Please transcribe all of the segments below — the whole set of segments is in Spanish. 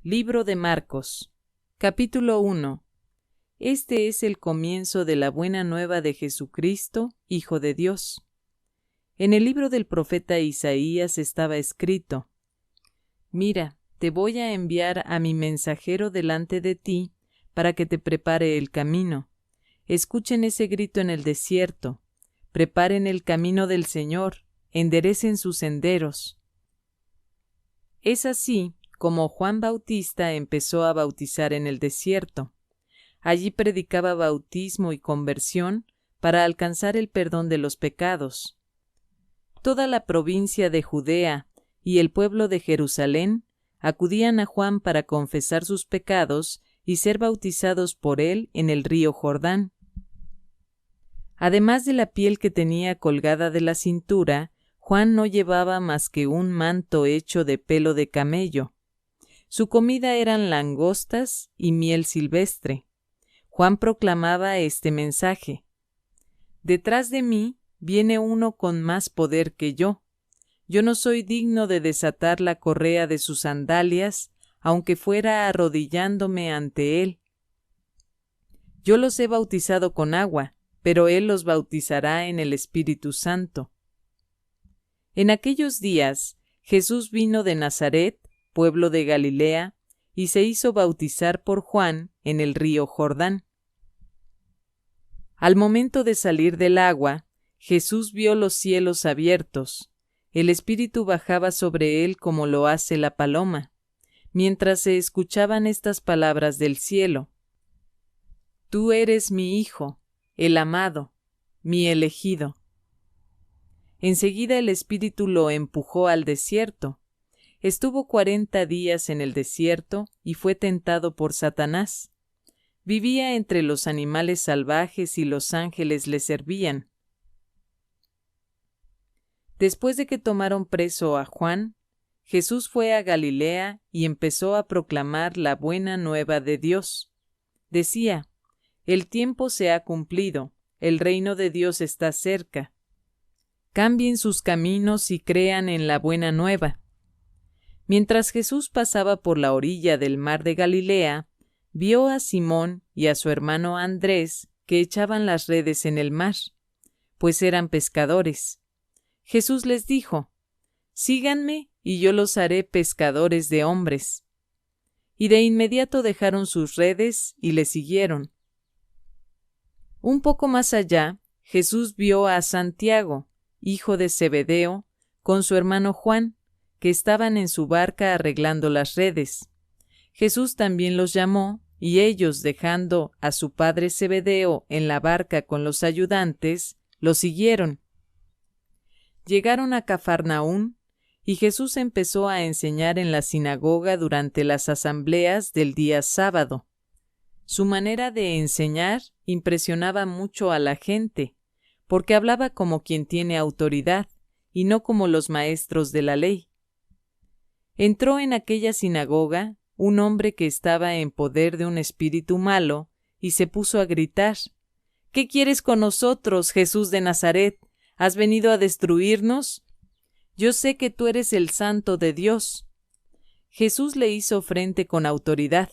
Libro de Marcos. Capítulo 1. Este es el comienzo de la buena nueva de Jesucristo, Hijo de Dios. En el libro del profeta Isaías estaba escrito: Mira, te voy a enviar a mi mensajero delante de ti, para que te prepare el camino. Escuchen ese grito en el desierto: preparen el camino del Señor, enderecen sus senderos. Es así como Juan Bautista empezó a bautizar en el desierto. Allí predicaba bautismo y conversión para alcanzar el perdón de los pecados. Toda la provincia de Judea y el pueblo de Jerusalén acudían a Juan para confesar sus pecados y ser bautizados por él en el río Jordán. Además de la piel que tenía colgada de la cintura, Juan no llevaba más que un manto hecho de pelo de camello. Su comida eran langostas y miel silvestre. Juan proclamaba este mensaje: Detrás de mí viene uno con más poder que yo. Yo no soy digno de desatar la correa de sus sandalias, aunque fuera arrodillándome ante él. Yo los he bautizado con agua, pero él los bautizará en el Espíritu Santo. En aquellos días, Jesús vino de Nazaret, pueblo de Galilea, y se hizo bautizar por Juan en el río Jordán. Al momento de salir del agua, Jesús vio los cielos abiertos. El Espíritu bajaba sobre él como lo hace la paloma, mientras se escuchaban estas palabras del cielo: Tú eres mi Hijo, el amado, mi elegido. Enseguida el Espíritu lo empujó al desierto. Estuvo 40 días en el desierto y fue tentado por Satanás. Vivía entre los animales salvajes y los ángeles le servían. Después de que tomaron preso a Juan, Jesús fue a Galilea y empezó a proclamar la buena nueva de Dios. Decía: El tiempo se ha cumplido, el reino de Dios está cerca. Cambien sus caminos y crean en la buena nueva. Mientras Jesús pasaba por la orilla del mar de Galilea, vio a Simón y a su hermano Andrés que echaban las redes en el mar, pues eran pescadores. Jesús les dijo: Síganme y yo los haré pescadores de hombres. Y de inmediato dejaron sus redes y le siguieron. Un poco más allá, Jesús vio a Santiago, hijo de Zebedeo, con su hermano Juan, que estaban en su barca arreglando las redes. Jesús también los llamó, y ellos, dejando a su padre Zebedeo en la barca con los ayudantes, lo siguieron. Llegaron a Cafarnaún, y Jesús empezó a enseñar en la sinagoga durante las asambleas del día sábado. Su manera de enseñar impresionaba mucho a la gente, porque hablaba como quien tiene autoridad, y no como los maestros de la ley. Entró en aquella sinagoga un hombre que estaba en poder de un espíritu malo, y se puso a gritar: ¿Qué quieres con nosotros, Jesús de Nazaret? ¿Has venido a destruirnos? Yo sé que tú eres el Santo de Dios. Jesús le hizo frente con autoridad: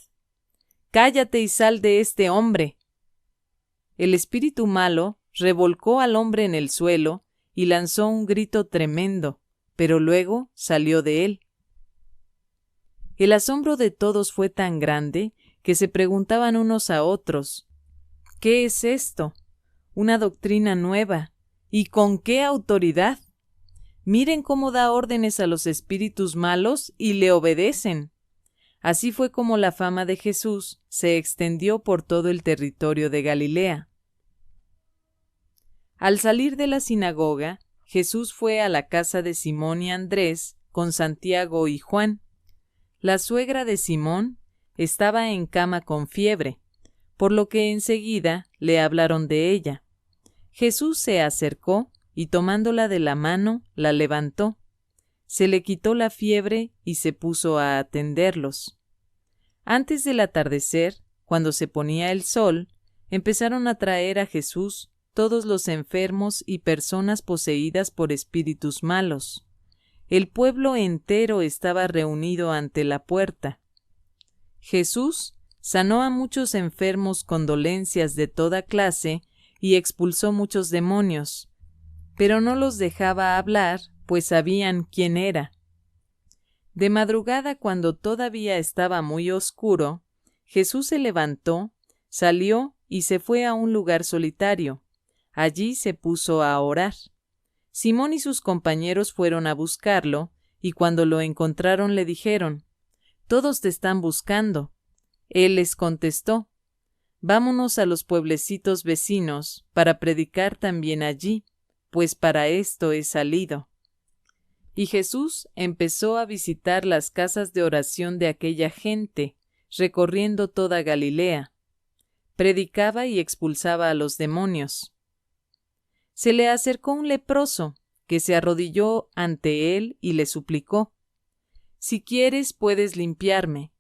Cállate y sal de este hombre. El espíritu malo revolcó al hombre en el suelo y lanzó un grito tremendo, pero luego salió de él. El asombro de todos fue tan grande que se preguntaban unos a otros: ¿Qué es esto? ¿Una doctrina nueva? ¿Y con qué autoridad? Miren cómo da órdenes a los espíritus malos y le obedecen. Así fue como la fama de Jesús se extendió por todo el territorio de Galilea. Al salir de la sinagoga, Jesús fue a la casa de Simón y Andrés con Santiago y Juan. La suegra de Simón estaba en cama con fiebre, por lo que enseguida le hablaron de ella. Jesús se acercó y tomándola de la mano, la levantó. Se le quitó la fiebre y se puso a atenderlos. Antes del atardecer, cuando se ponía el sol, empezaron a traer a Jesús todos los enfermos y personas poseídas por espíritus malos. El pueblo entero estaba reunido ante la puerta. Jesús sanó a muchos enfermos con dolencias de toda clase y expulsó muchos demonios, pero no los dejaba hablar, pues sabían quién era. De madrugada, cuando todavía estaba muy oscuro, Jesús se levantó, salió y se fue a un lugar solitario. Allí se puso a orar. Simón y sus compañeros fueron a buscarlo, y cuando lo encontraron le dijeron: «Todos te están buscando». Él les contestó: «Vámonos a los pueblecitos vecinos para predicar también allí, pues para esto he salido». Y Jesús empezó a visitar las casas de oración de aquella gente, recorriendo toda Galilea. Predicaba y expulsaba a los demonios. Se le acercó un leproso, que se arrodilló ante él y le suplicó: «Si quieres, puedes limpiarme».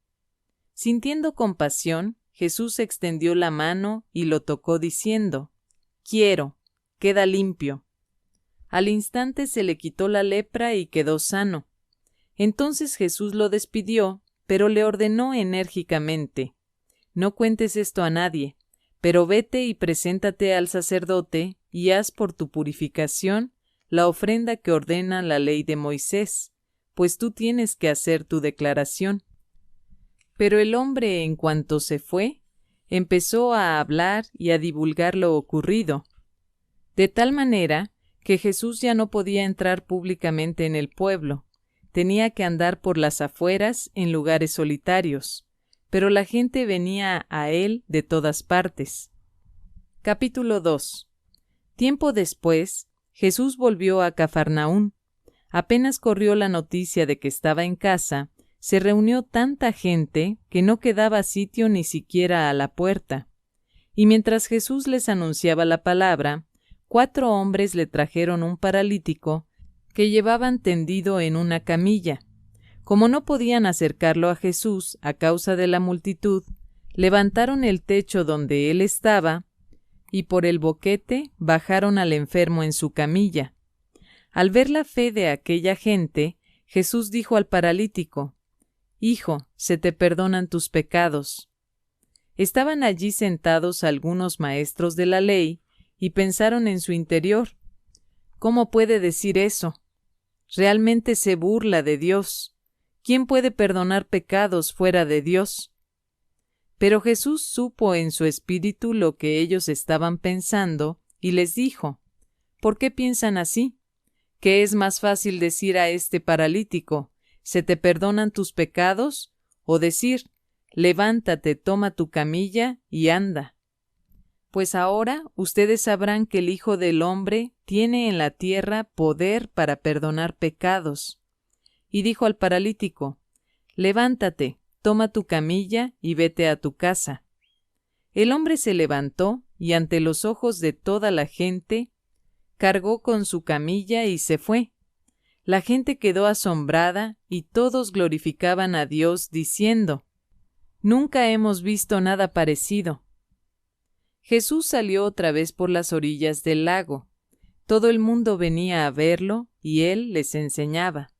Sintiendo compasión, Jesús extendió la mano y lo tocó diciendo: «Quiero, queda limpio». Al instante se le quitó la lepra y quedó sano. Entonces Jesús lo despidió, pero le ordenó enérgicamente: «No cuentes esto a nadie, pero vete y preséntate al sacerdote y haz por tu purificación la ofrenda que ordena la ley de Moisés, pues tú tienes que hacer tu declaración». Pero el hombre, en cuanto se fue, empezó a hablar y a divulgar lo ocurrido, de tal manera que Jesús ya no podía entrar públicamente en el pueblo, tenía que andar por las afueras en lugares solitarios, pero la gente venía a él de todas partes. Capítulo 2. Tiempo después, Jesús volvió a Cafarnaún. Apenas corrió la noticia de que estaba en casa, se reunió tanta gente que no quedaba sitio ni siquiera a la puerta. Y mientras Jesús les anunciaba la palabra, 4 hombres le trajeron un paralítico que llevaban tendido en una camilla. Como no podían acercarlo a Jesús a causa de la multitud, levantaron el techo donde él estaba y por el boquete bajaron al enfermo en su camilla. Al ver la fe de aquella gente, Jesús dijo al paralítico: «Hijo, se te perdonan tus pecados». Estaban allí sentados algunos maestros de la ley y pensaron en su interior: «¿Cómo puede decir eso? Realmente se burla de Dios. ¿Quién puede perdonar pecados fuera de Dios?». Pero Jesús supo en su espíritu lo que ellos estaban pensando y les dijo: «¿Por qué piensan así? ¿Qué es más fácil decir a este paralítico: ¿se te perdonan tus pecados?, o decir: levántate, toma tu camilla y anda? Pues ahora ustedes sabrán que el Hijo del Hombre tiene en la tierra poder para perdonar pecados». Y dijo al paralítico: «Levántate, toma tu camilla y vete a tu casa». El hombre se levantó y ante los ojos de toda la gente cargó con su camilla y se fue. La gente quedó asombrada y todos glorificaban a Dios diciendo: «Nunca hemos visto nada parecido». Jesús salió otra vez por las orillas del lago. Todo el mundo venía a verlo y él les enseñaba.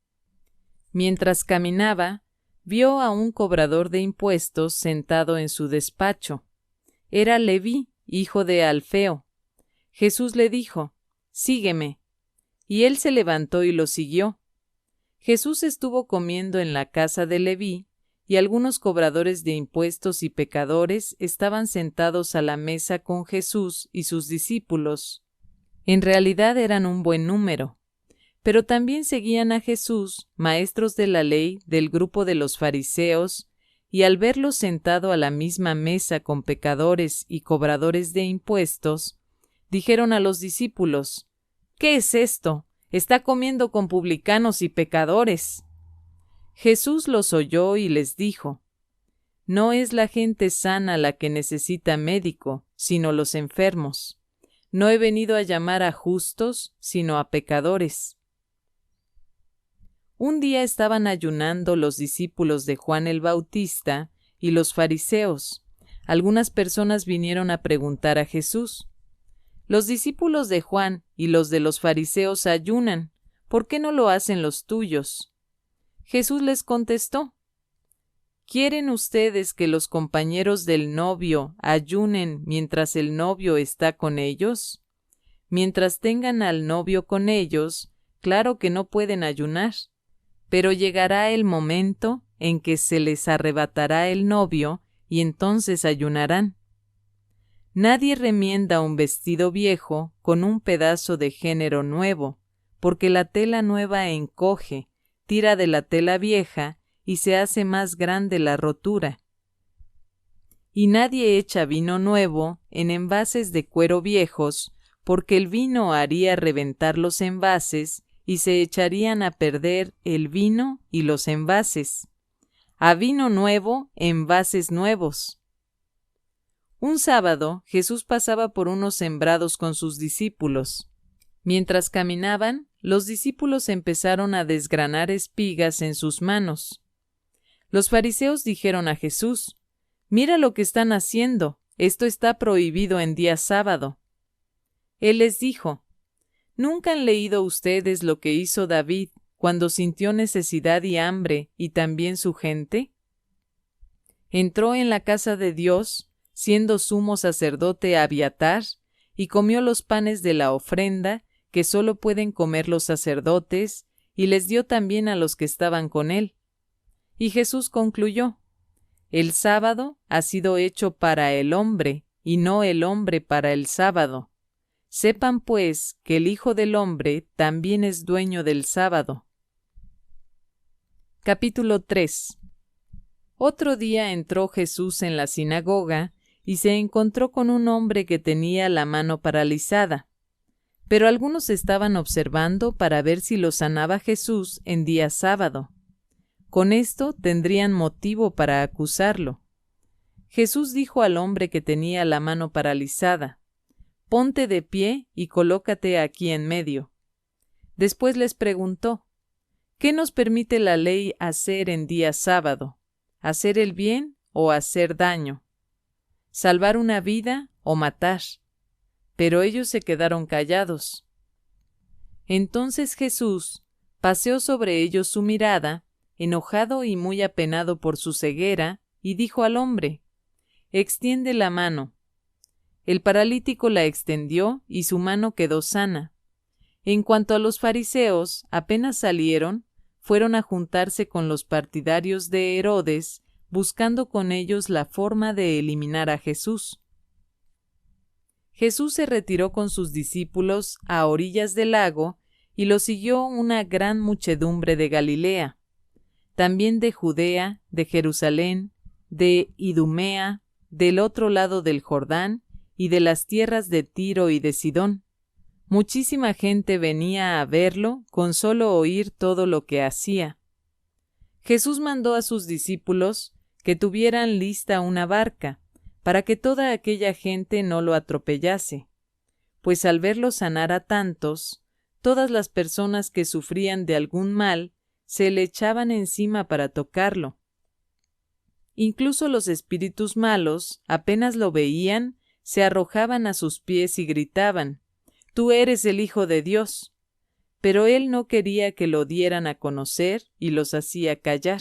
Mientras caminaba, vio a un cobrador de impuestos sentado en su despacho. Era Leví, hijo de Alfeo. Jesús le dijo: «Sígueme». Y él se levantó y lo siguió. Jesús estuvo comiendo en la casa de Leví, y algunos cobradores de impuestos y pecadores estaban sentados a la mesa con Jesús y sus discípulos. En realidad eran un buen número. Pero también seguían a Jesús maestros de la ley del grupo de los fariseos, y al verlo sentado a la misma mesa con pecadores y cobradores de impuestos, dijeron a los discípulos: «¿Qué es esto? Está comiendo con publicanos y pecadores». Jesús los oyó y les dijo: «No es la gente sana la que necesita médico, sino los enfermos. No he venido a llamar a justos, sino a pecadores». Un día estaban ayunando los discípulos de Juan el Bautista y los fariseos. Algunas personas vinieron a preguntar a Jesús: «Los discípulos de Juan y los de los fariseos ayunan, ¿por qué no lo hacen los tuyos?». Jesús les contestó: ¿Quieren ustedes que los compañeros del novio ayunen mientras el novio está con ellos? Mientras tengan al novio con ellos, claro que no pueden ayunar, pero llegará el momento en que se les arrebatará el novio y entonces ayunarán. Nadie remienda un vestido viejo con un pedazo de género nuevo, porque la tela nueva encoge, tira de la tela vieja y se hace más grande la rotura. Y nadie echa vino nuevo en envases de cuero viejos, porque el vino haría reventar los envases y se echarían a perder el vino y los envases. A vino nuevo, envases nuevos. Un sábado, Jesús pasaba por unos sembrados con sus discípulos. Mientras caminaban, los discípulos empezaron a desgranar espigas en sus manos. Los fariseos dijeron a Jesús: «Mira lo que están haciendo, esto está prohibido en día sábado». Él les dijo: ¿Nunca han leído ustedes lo que hizo David cuando sintió necesidad y hambre, y también su gente? Entró en la casa de Dios, siendo sumo sacerdote Abiatar, y comió los panes de la ofrenda, que solo pueden comer los sacerdotes, y les dio también a los que estaban con él. Y Jesús concluyó: El sábado ha sido hecho para el hombre, y no el hombre para el sábado. Sepan, pues, que el Hijo del Hombre también es dueño del sábado. Capítulo 3. Otro día entró Jesús en la sinagoga y se encontró con un hombre que tenía la mano paralizada. Pero algunos estaban observando para ver si lo sanaba Jesús en día sábado. Con esto tendrían motivo para acusarlo. Jesús dijo al hombre que tenía la mano paralizada: «Ponte de pie y colócate aquí en medio». Después les preguntó: «¿Qué nos permite la ley hacer en día sábado? ¿Hacer el bien o hacer daño? ¿Salvar una vida o matar?». Pero ellos se quedaron callados. Entonces Jesús paseó sobre ellos su mirada, enojado y muy apenado por su ceguera, y dijo al hombre: «Extiende la mano». El paralítico la extendió y su mano quedó sana. En cuanto a los fariseos, apenas salieron, fueron a juntarse con los partidarios de Herodes, buscando con ellos la forma de eliminar a Jesús. Jesús se retiró con sus discípulos a orillas del lago y lo siguió una gran muchedumbre de Galilea, también de Judea, de Jerusalén, de Idumea, del otro lado del Jordán, y de las tierras de Tiro y de Sidón. Muchísima gente venía a verlo con solo oír todo lo que hacía. Jesús mandó a sus discípulos que tuvieran lista una barca, para que toda aquella gente no lo atropellase, pues al verlo sanar a tantos, todas las personas que sufrían de algún mal se le echaban encima para tocarlo. Incluso los espíritus malos, apenas lo veían, se arrojaban a sus pies y gritaban: «Tú eres el Hijo de Dios». Pero él no quería que lo dieran a conocer y los hacía callar.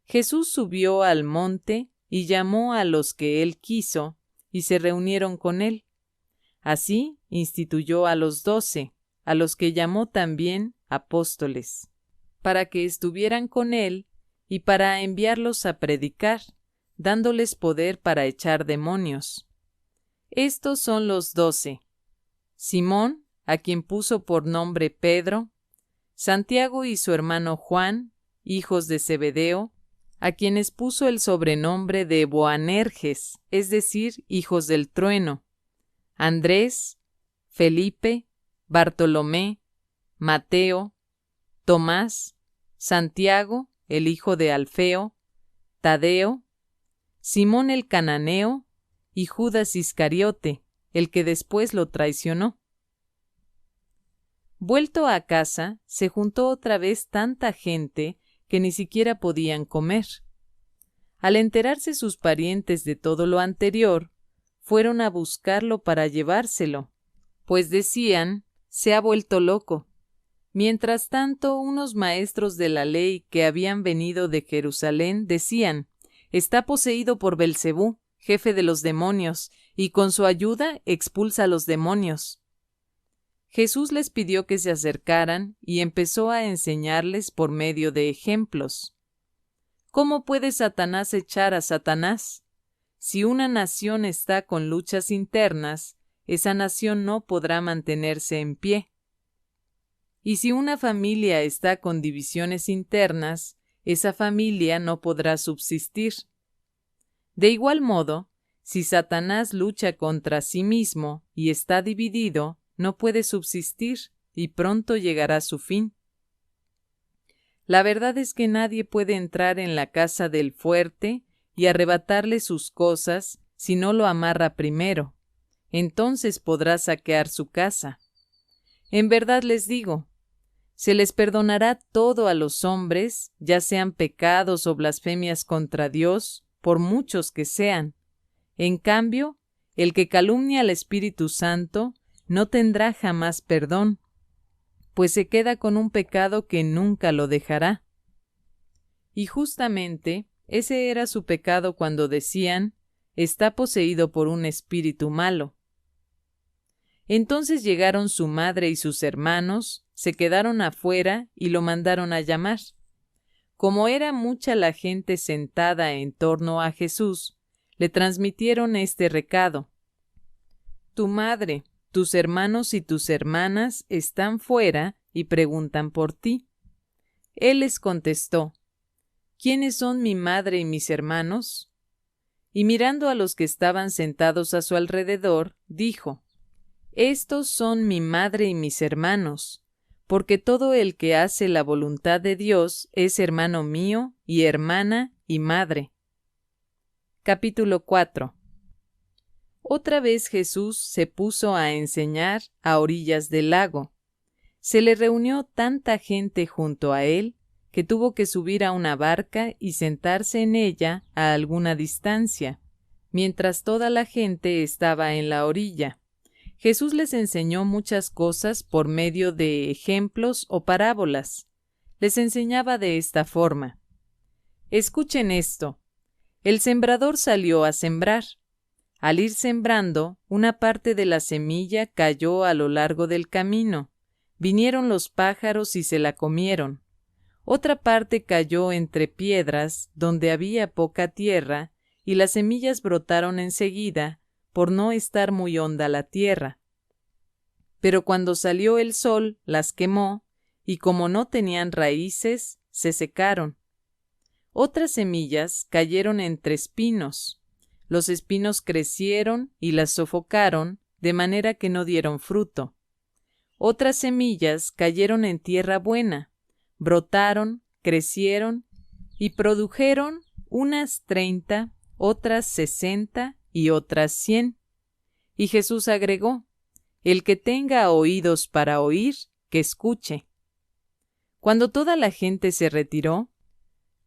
Jesús subió al monte y llamó a los que él quiso, y se reunieron con él. Así instituyó a los 12, a los que llamó también apóstoles, para que estuvieran con él y para enviarlos a predicar, dándoles poder para echar demonios. Estos son los 12: Simón, a quien puso por nombre Pedro; Santiago y su hermano Juan, hijos de Zebedeo, a quienes puso el sobrenombre de Boanerges, es decir, hijos del trueno; Andrés, Felipe, Bartolomé, Mateo, Tomás, Santiago, el hijo de Alfeo, Tadeo, Simón el cananeo y Judas Iscariote, el que después lo traicionó. Vuelto a casa, se juntó otra vez tanta gente que ni siquiera podían comer. Al enterarse sus parientes de todo lo anterior, fueron a buscarlo para llevárselo, pues decían: «Se ha vuelto loco». Mientras tanto, unos maestros de la ley que habían venido de Jerusalén decían: «Está poseído por Belcebú, jefe de los demonios, y con su ayuda expulsa a los demonios». Jesús les pidió que se acercaran y empezó a enseñarles por medio de ejemplos. ¿Cómo puede Satanás echar a Satanás? Si una nación está con luchas internas, esa nación no podrá mantenerse en pie. Y si una familia está con divisiones internas, esa familia no podrá subsistir. De igual modo, si Satanás lucha contra sí mismo y está dividido, no puede subsistir y pronto llegará su fin. La verdad es que nadie puede entrar en la casa del fuerte y arrebatarle sus cosas si no lo amarra primero. Entonces podrá saquear su casa. En verdad les digo, se les perdonará todo a los hombres, ya sean pecados o blasfemias contra Dios, por muchos que sean. En cambio, el que calumnia al Espíritu Santo no tendrá jamás perdón, pues se queda con un pecado que nunca lo dejará. Y justamente ese era su pecado cuando decían: «Está poseído por un espíritu malo». Entonces llegaron su madre y sus hermanos, se quedaron afuera y lo mandaron a llamar. Como era mucha la gente sentada en torno a Jesús, le transmitieron este recado: «Tu madre, tus hermanos y tus hermanas están fuera y preguntan por ti». Él les contestó: «¿Quiénes son mi madre y mis hermanos?». Y mirando a los que estaban sentados a su alrededor, dijo: «Estos son mi madre y mis hermanos, porque todo el que hace la voluntad de Dios es hermano mío y hermana y madre». Capítulo 4. Otra vez Jesús se puso a enseñar a orillas del lago. Se le reunió tanta gente junto a él que tuvo que subir a una barca y sentarse en ella a alguna distancia, mientras toda la gente estaba en la orilla. Jesús les enseñó muchas cosas por medio de ejemplos o parábolas. Les enseñaba de esta forma: «Escuchen esto. El sembrador salió a sembrar. Al ir sembrando, una parte de la semilla cayó a lo largo del camino. Vinieron los pájaros y se la comieron. Otra parte cayó entre piedras, donde había poca tierra, y las semillas brotaron enseguida, por no estar muy honda la tierra. Pero cuando salió el sol, las quemó, y como no tenían raíces, se secaron. Otras semillas cayeron entre espinos. Los espinos crecieron y las sofocaron, de manera que no dieron fruto. Otras semillas cayeron en tierra buena, brotaron, crecieron y produjeron unas 30, otras 60 y otras 100. Y Jesús agregó: «El que tenga oídos para oír, que escuche». Cuando toda la gente se retiró,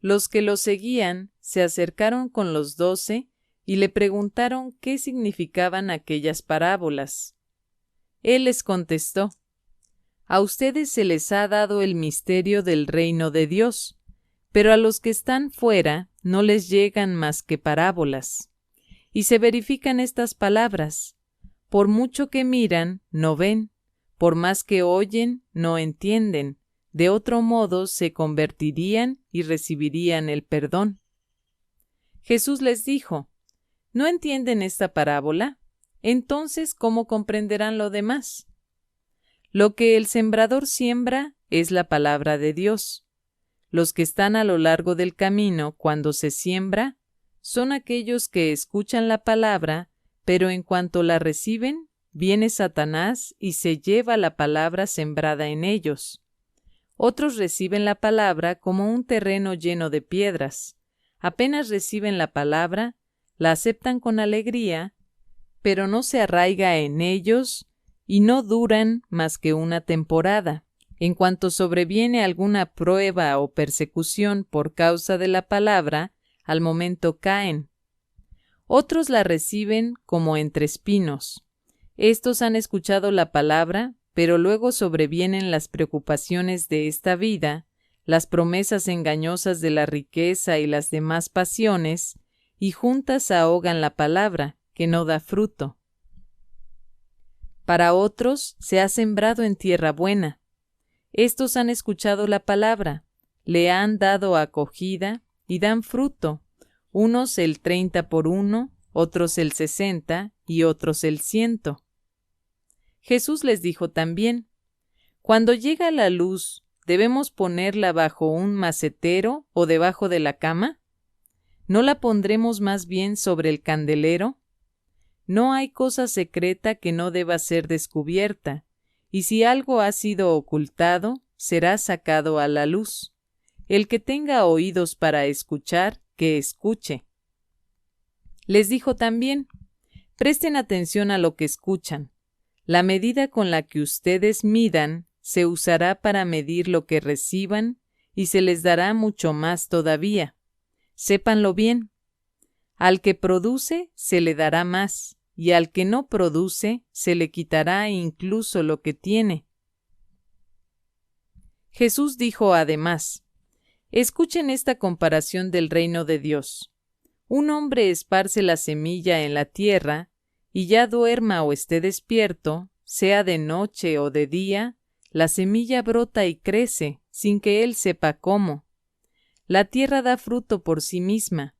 los que lo seguían se acercaron con los 12 y le preguntaron qué significaban aquellas parábolas. Él les contestó: «A ustedes se les ha dado el misterio del reino de Dios, pero a los que están fuera no les llegan más que parábolas. Y se verifican estas palabras: por mucho que miran, no ven; por más que oyen, no entienden. De otro modo se convertirían y recibirían el perdón». Jesús les dijo: ¿No entienden esta parábola? Entonces, ¿cómo comprenderán lo demás? Lo que el sembrador siembra es la palabra de Dios. Los que están a lo largo del camino cuando se siembra son aquellos que escuchan la palabra, pero en cuanto la reciben, viene Satanás y se lleva la palabra sembrada en ellos. Otros reciben la palabra como un terreno lleno de piedras. Apenas reciben la palabra, la aceptan con alegría, pero no se arraiga en ellos y no duran más que una temporada. En cuanto sobreviene alguna prueba o persecución por causa de la palabra, al momento caen. Otros la reciben como entre espinos. Estos han escuchado la palabra, pero luego sobrevienen las preocupaciones de esta vida, las promesas engañosas de la riqueza y las demás pasiones, y juntas ahogan la palabra, que no da fruto. Para otros se ha sembrado en tierra buena. Estos han escuchado la palabra, le han dado acogida y dan fruto, unos el 30 por uno, otros el 60 y otros el 100. Jesús les dijo también: cuando llega la luz, ¿debemos ponerla bajo un macetero o debajo de la cama? ¿No la pondremos más bien sobre el candelero? No hay cosa secreta que no deba ser descubierta, y si algo ha sido ocultado, será sacado a la luz. El que tenga oídos para escuchar, que escuche. Les dijo también: presten atención a lo que escuchan. La medida con la que ustedes midan se usará para medir lo que reciban y se les dará mucho más todavía. Sépanlo bien. Al que produce se le dará más, y al que no produce se le quitará incluso lo que tiene. Jesús dijo además: escuchen esta comparación del reino de Dios. Un hombre esparce la semilla en la tierra, y ya duerma o esté despierto, sea de noche o de día, la semilla brota y crece, sin que él sepa cómo. La tierra da fruto por sí misma,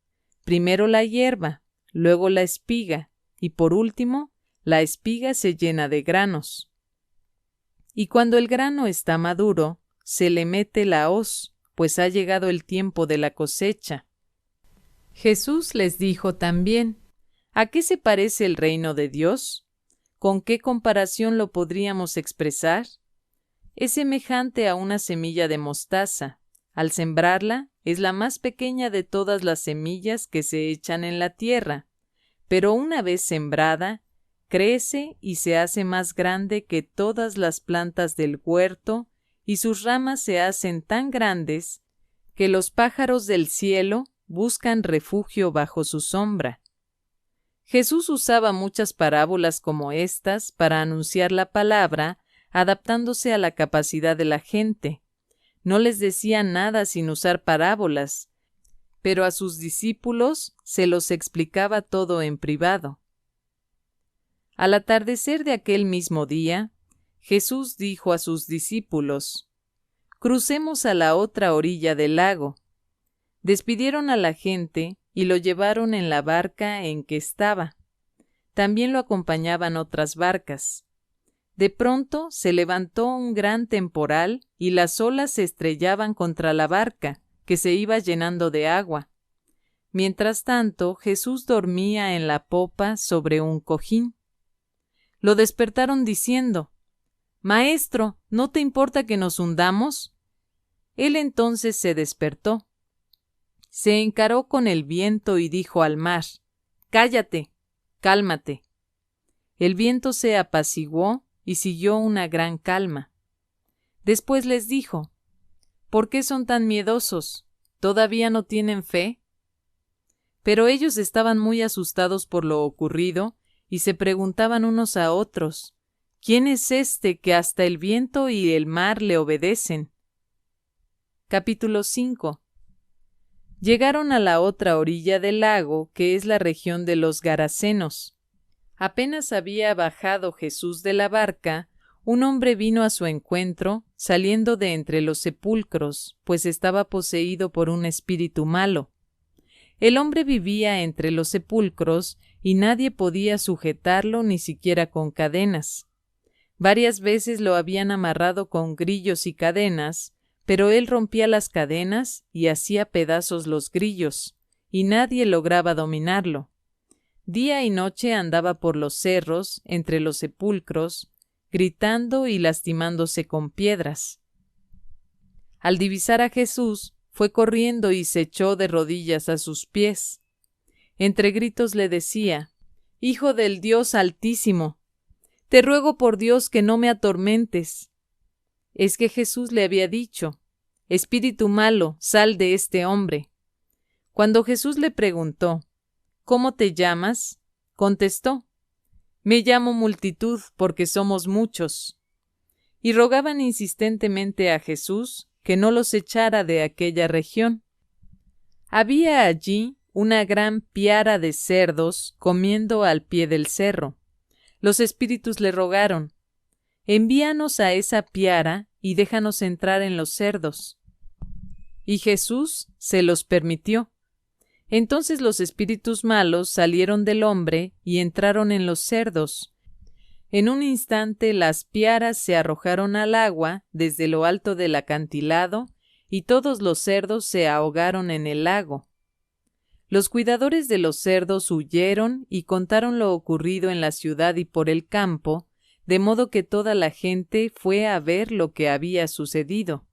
primero la hierba, luego la espiga, y por último, la espiga se llena de granos. Y cuando el grano está maduro, se le mete la hoz, pues ha llegado el tiempo de la cosecha. Jesús les dijo también: ¿a qué se parece el reino de Dios? ¿Con qué comparación lo podríamos expresar? Es semejante a una semilla de mostaza. Al sembrarla, es la más pequeña de todas las semillas que se echan en la tierra, pero una vez sembrada, crece y se hace más grande que todas las plantas del huerto, y sus ramas se hacen tan grandes que los pájaros del cielo buscan refugio bajo su sombra. Jesús usaba muchas parábolas como estas para anunciar la palabra, adaptándose a la capacidad de la gente. No les decía nada sin usar parábolas, pero a sus discípulos se los explicaba todo en privado. Al atardecer de aquel mismo día, Jesús dijo a sus discípulos: crucemos a la otra orilla del lago. Despidieron a la gente y lo llevaron en la barca en que estaba. También lo acompañaban otras barcas. De pronto se levantó un gran temporal y las olas se estrellaban contra la barca, que se iba llenando de agua. Mientras tanto, Jesús dormía en la popa sobre un cojín. Lo despertaron diciendo: Maestro, ¿no te importa que nos hundamos? Él entonces se despertó. Se encaró con el viento y dijo al mar: Cállate, cálmate. El viento se apaciguó y siguió una gran calma. Después les dijo: ¿por qué son tan miedosos? ¿Todavía no tienen fe? Pero ellos estaban muy asustados por lo ocurrido y se preguntaban unos a otros: ¿quién es este que hasta el viento y el mar le obedecen? Capítulo 5. Llegaron a la otra orilla del lago, que es la región de los Garasenos. Apenas había bajado Jesús de la barca, un hombre vino a su encuentro, saliendo de entre los sepulcros, pues estaba poseído por un espíritu malo. El hombre vivía entre los sepulcros y nadie podía sujetarlo ni siquiera con cadenas. Varias veces lo habían amarrado con grillos y cadenas, pero él rompía las cadenas y hacía pedazos los grillos, y nadie lograba dominarlo. Día y noche andaba por los cerros, entre los sepulcros, gritando y lastimándose con piedras. Al divisar a Jesús, fue corriendo y se echó de rodillas a sus pies. Entre gritos le decía: Hijo del Dios Altísimo, te ruego por Dios que no me atormentes. Es que Jesús le había dicho: Espíritu malo, sal de este hombre. Cuando Jesús le preguntó: ¿cómo te llamas?, contestó: me llamo Multitud, porque somos muchos. y rogaban insistentemente a Jesús que no los echara de aquella región. Había allí una gran piara de cerdos comiendo al pie del cerro. Los espíritus le rogaron: envíanos a esa piara y déjanos entrar en los cerdos. Y Jesús se los permitió. Entonces los espíritus malos salieron del hombre y entraron en los cerdos. En un instante las piaras se arrojaron al agua desde lo alto del acantilado y todos los cerdos se ahogaron en el lago. Los cuidadores de los cerdos huyeron y contaron lo ocurrido en la ciudad y por el campo, de modo que toda la gente fue a ver lo que había sucedido.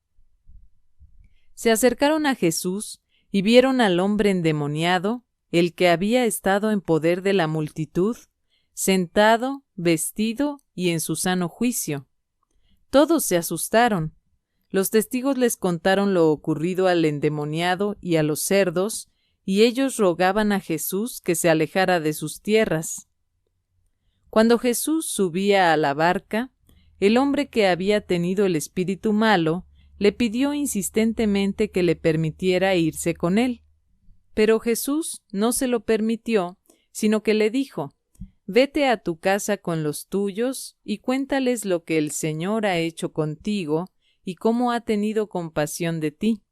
Se acercaron a Jesús y vieron al hombre endemoniado, el que había estado en poder de la multitud, sentado, vestido y en su sano juicio. Todos se asustaron. Los testigos les contaron lo ocurrido al endemoniado y a los cerdos, y ellos rogaban a Jesús que se alejara de sus tierras. Cuando Jesús subía a la barca, el hombre que había tenido el espíritu malo le pidió insistentemente que le permitiera irse con él. Pero Jesús no se lo permitió, sino que le dijo: vete a tu casa con los tuyos y cuéntales lo que el Señor ha hecho contigo y cómo ha tenido compasión de ti.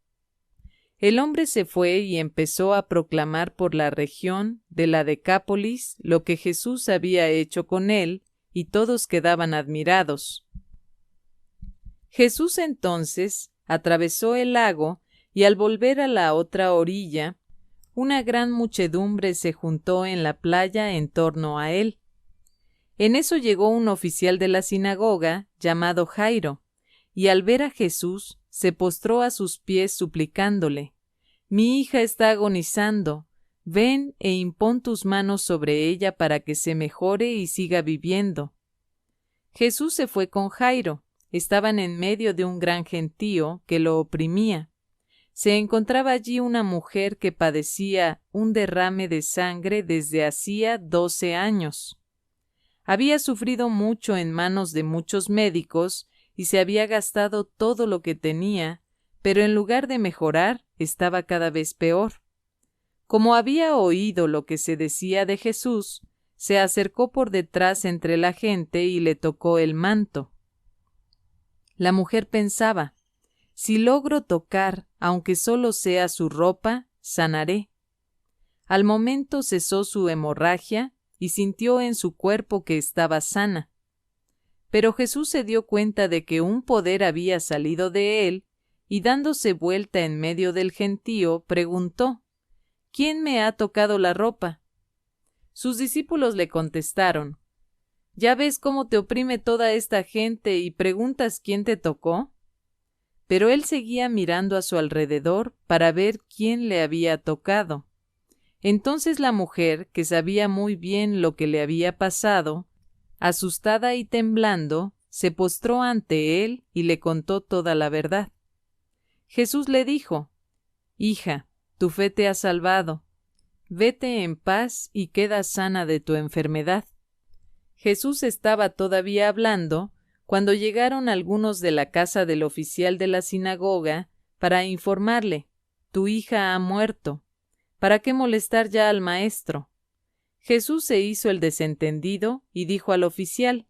El hombre se fue y empezó a proclamar por la región de la Decápolis lo que Jesús había hecho con él, y todos quedaban admirados. Jesús entonces atravesó el lago y al volver a la otra orilla, una gran muchedumbre se juntó en la playa en torno a él. En eso llegó un oficial de la sinagoga llamado Jairo, y al ver a Jesús se postró a sus pies suplicándole: mi hija está agonizando, ven e impón tus manos sobre ella para que se mejore y siga viviendo. Jesús se fue con Jairo. Estaban en medio de un gran gentío que lo oprimía. Se encontraba allí una mujer que padecía un derrame de sangre desde hacía 12 años. Había sufrido mucho en manos de muchos médicos y se había gastado todo lo que tenía, pero en lugar de mejorar, estaba cada vez peor. Como había oído lo que se decía de Jesús, se acercó por detrás entre la gente y le tocó el manto. La mujer pensaba: si logro tocar, aunque solo sea su ropa, sanaré. Al momento cesó su hemorragia y sintió en su cuerpo que estaba sana. Pero Jesús se dio cuenta de que un poder había salido de él y dándose vuelta en medio del gentío, preguntó: ¿quién me ha tocado la ropa? Sus discípulos le contestaron: ¿ya ves cómo te oprime toda esta gente y preguntas quién te tocó? Pero él seguía mirando a su alrededor para ver quién le había tocado. Entonces la mujer, que sabía muy bien lo que le había pasado, asustada y temblando, se postró ante él y le contó toda la verdad. Jesús le dijo: hija, tu fe te ha salvado. Vete en paz y queda sana de tu enfermedad. Jesús estaba todavía hablando cuando llegaron algunos de la casa del oficial de la sinagoga para informarle: tu hija ha muerto. ¿Para qué molestar ya al maestro? Jesús se hizo el desentendido y dijo al oficial: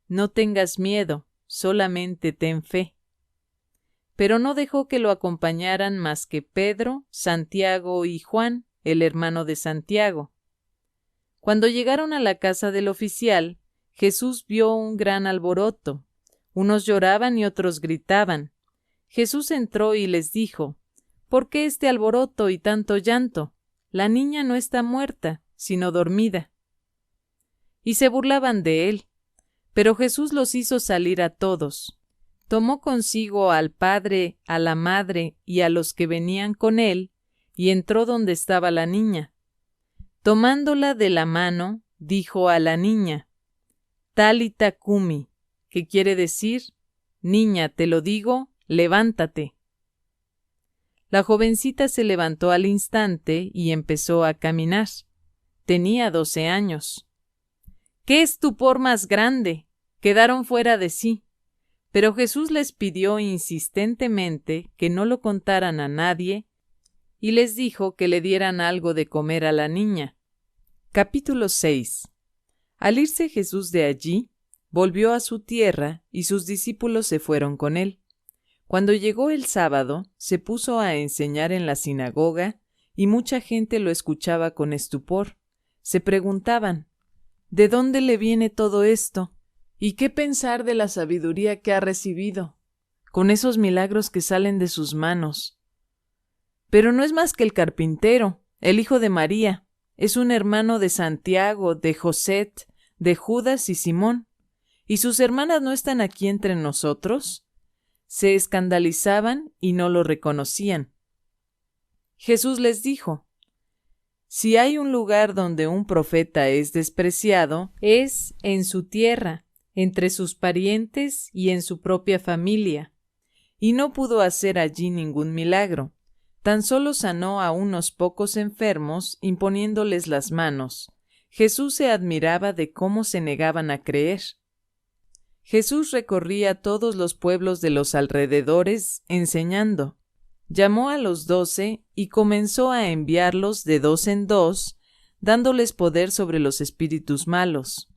no tengas miedo, solamente ten fe. Pero no dejó que lo acompañaran más que Pedro, Santiago y Juan, el hermano de Santiago. Cuando llegaron a la casa del oficial, Jesús vio un gran alboroto. Unos lloraban y otros gritaban. Jesús entró y les dijo: ¿por qué este alboroto y tanto llanto? La niña no está muerta, sino dormida. Y se burlaban de él. Pero Jesús los hizo salir a todos. Tomó consigo al padre, a la madre y a los que venían con él, y entró donde estaba la niña. Tomándola de la mano, dijo a la niña: Talita cumi, que quiere decir: niña, te lo digo, levántate. La jovencita se levantó al instante y empezó a caminar. Tenía 12 años. ¡Qué estupor más grande! Quedaron fuera de sí. Pero Jesús les pidió insistentemente que no lo contaran a nadie y les dijo que le dieran algo de comer a la niña. Capítulo 6. Al irse Jesús de allí, volvió a su tierra y sus discípulos se fueron con él. Cuando llegó el sábado, se puso a enseñar en la sinagoga y mucha gente lo escuchaba con estupor. Se preguntaban, ¿de dónde le viene todo esto? ¿Y qué pensar de la sabiduría que ha recibido, con esos milagros que salen de sus manos? Pero no es más que el carpintero, el hijo de María, es un hermano de Santiago, de José, de Judas y Simón. ¿Y sus hermanas no están aquí entre nosotros? Se escandalizaban y no lo reconocían. Jesús les dijo, si hay un lugar donde un profeta es despreciado, es en su tierra, entre sus parientes y en su propia familia. Y no pudo hacer allí ningún milagro. Tan solo sanó a unos pocos enfermos imponiéndoles las manos. Jesús se admiraba de cómo se negaban a creer. Jesús recorría todos los pueblos de los alrededores enseñando. Llamó a los 12 y comenzó a enviarlos de 2 en 2, dándoles poder sobre los espíritus malos.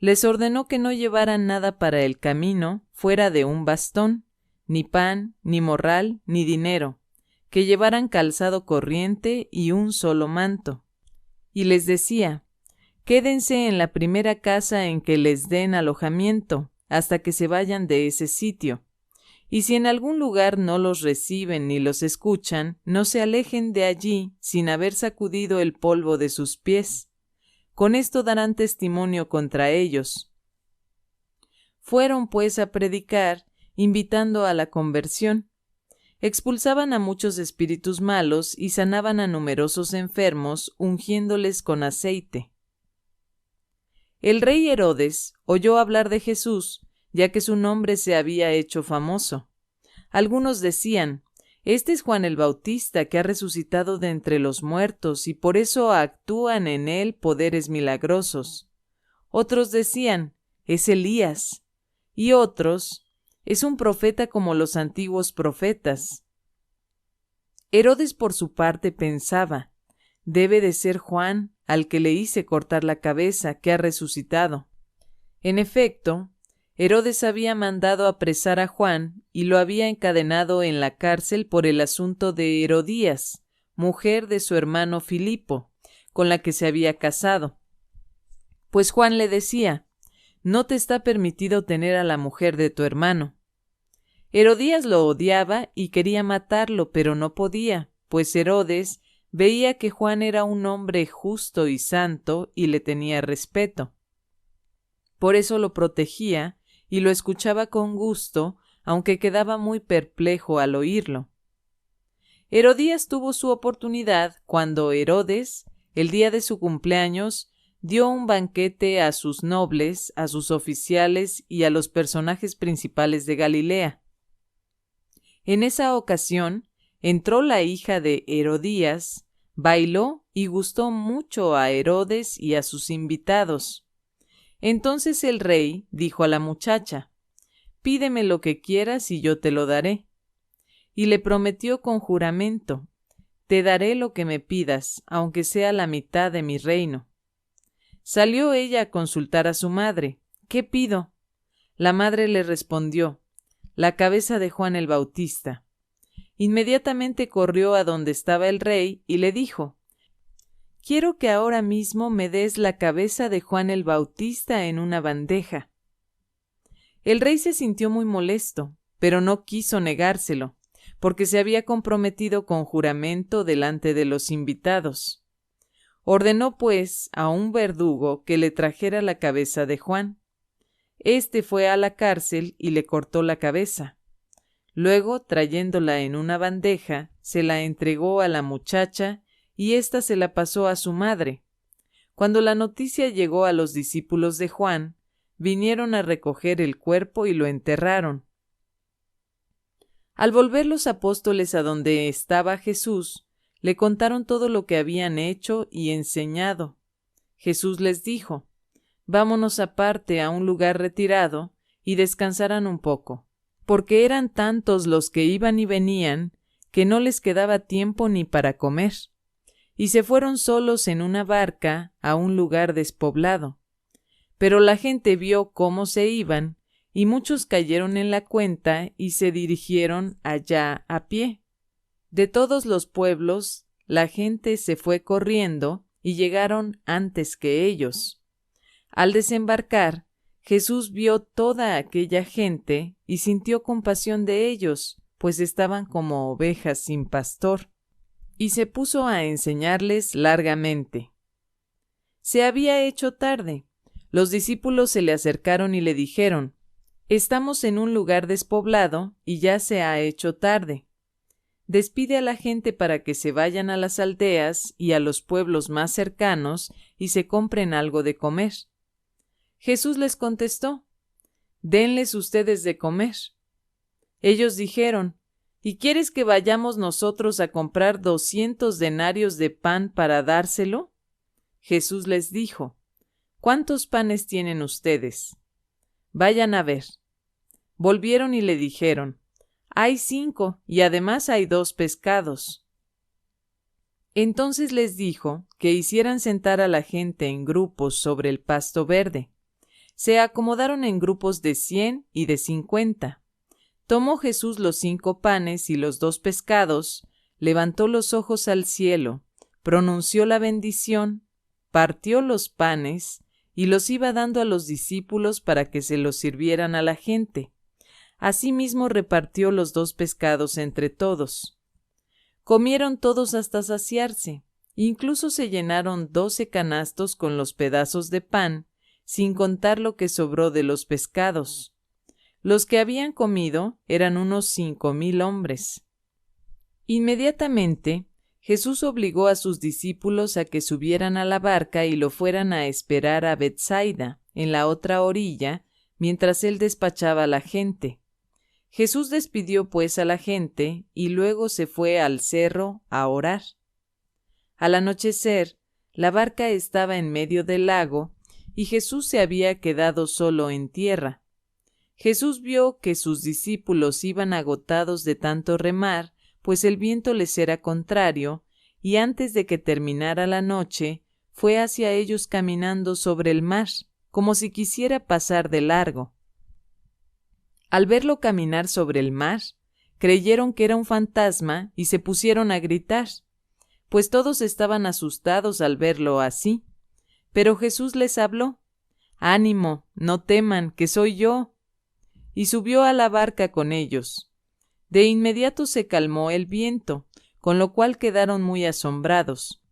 Les ordenó que no llevaran nada para el camino fuera de un bastón, ni pan, ni morral, ni dinero, que llevaran calzado corriente y un solo manto. Y les decía, quédense en la primera casa en que les den alojamiento, hasta que se vayan de ese sitio. Y si en algún lugar no los reciben ni los escuchan, no se alejen de allí sin haber sacudido el polvo de sus pies. Con esto darán testimonio contra ellos. Fueron pues a predicar, invitando a la conversión. Expulsaban a muchos espíritus malos y sanaban a numerosos enfermos, ungiéndoles con aceite. El rey Herodes oyó hablar de Jesús, ya que su nombre se había hecho famoso. Algunos decían, este es Juan el Bautista que ha resucitado de entre los muertos y por eso actúan en él poderes milagrosos. Otros decían, es Elías. Y otros, es un profeta como los antiguos profetas. Herodes por su parte pensaba, debe de ser Juan al que le hice cortar la cabeza, que ha resucitado. En efecto, Herodes había mandado apresar a Juan y lo había encadenado en la cárcel por el asunto de Herodías, mujer de su hermano Filipo, con la que se había casado. Pues Juan le decía, no te está permitido tener a la mujer de tu hermano. Herodías lo odiaba y quería matarlo, pero no podía, pues Herodes veía que Juan era un hombre justo y santo y le tenía respeto. Por eso lo protegía y lo escuchaba con gusto, aunque quedaba muy perplejo al oírlo. Herodías tuvo su oportunidad cuando Herodes, el día de su cumpleaños, dio un banquete a sus nobles, a sus oficiales y a los personajes principales de Galilea. En esa ocasión, entró la hija de Herodías, bailó y gustó mucho a Herodes y a sus invitados. Entonces el rey dijo a la muchacha, pídeme lo que quieras y yo te lo daré. Y le prometió con juramento, te daré lo que me pidas, aunque sea la mitad de mi reino. Salió ella a consultar a su madre, ¿qué pido? La madre le respondió, la cabeza de Juan el Bautista. Inmediatamente corrió a donde estaba el rey y le dijo, quiero que ahora mismo me des la cabeza de Juan el Bautista en una bandeja. El rey se sintió muy molesto, pero no quiso negárselo, porque se había comprometido con juramento delante de los invitados. Ordenó, pues, a un verdugo que le trajera la cabeza de Juan. Este fue a la cárcel y le cortó la cabeza. Luego, trayéndola en una bandeja, se la entregó a la muchacha y ésta se la pasó a su madre. Cuando la noticia llegó a los discípulos de Juan, vinieron a recoger el cuerpo y lo enterraron. Al volver los apóstoles a donde estaba Jesús, le contaron todo lo que habían hecho y enseñado. Jesús les dijo, vámonos aparte a un lugar retirado y descansarán un poco. porque eran tantos los que iban y venían que no les quedaba tiempo ni para comer, y se fueron solos en una barca a un lugar despoblado. Pero la gente vio cómo se iban, y muchos cayeron en la cuenta y se dirigieron allá a pie. De todos los pueblos, la gente se fue corriendo y llegaron antes que ellos. Al desembarcar, Jesús vio toda aquella gente y sintió compasión de ellos, pues estaban como ovejas sin pastor, y se puso a enseñarles largamente. Se había hecho tarde. Los discípulos se le acercaron y le dijeron: «Estamos en un lugar despoblado y ya se ha hecho tarde. Despide a la gente para que se vayan a las aldeas y a los pueblos más cercanos y se compren algo de comer». Jesús les contestó: «Denles ustedes de comer». Ellos dijeron: «¿Y quieres que vayamos nosotros a comprar 200 denarios de pan para dárselo?». Jesús les dijo: «¿Cuántos panes tienen ustedes? Vayan a ver». Volvieron y le dijeron: «Hay 5, y además hay 2 pescados». Entonces les dijo que hicieran sentar a la gente en grupos sobre el pasto verde. Se acomodaron en grupos de 100 y de 50. Tomó Jesús los 5 panes y los 2 pescados, levantó los ojos al cielo, pronunció la bendición, partió los panes y los iba dando a los discípulos para que se los sirvieran a la gente. Asimismo repartió los 2 pescados entre todos. Comieron todos hasta saciarse, incluso se llenaron 12 canastos con los pedazos de pan, sin contar lo que sobró de los pescados. Los que habían comido eran unos 5,000 hombres. Inmediatamente, Jesús obligó a sus discípulos a que subieran a la barca y lo fueran a esperar a Betsaida, en la otra orilla, mientras él despachaba a la gente. Jesús despidió pues a la gente y luego se fue al cerro a orar. Al anochecer, la barca estaba en medio del lago y Jesús se había quedado solo en tierra. Jesús vio que sus discípulos iban agotados de tanto remar, pues el viento les era contrario, y antes de que terminara la noche, fue hacia ellos caminando sobre el mar, como si quisiera pasar de largo. Al verlo caminar sobre el mar, creyeron que era un fantasma y se pusieron a gritar, pues todos estaban asustados al verlo así. Pero Jesús les habló: «Ánimo, no teman, que soy yo». Y subió a la barca con ellos. De inmediato se calmó el viento, con lo cual quedaron muy asombrados,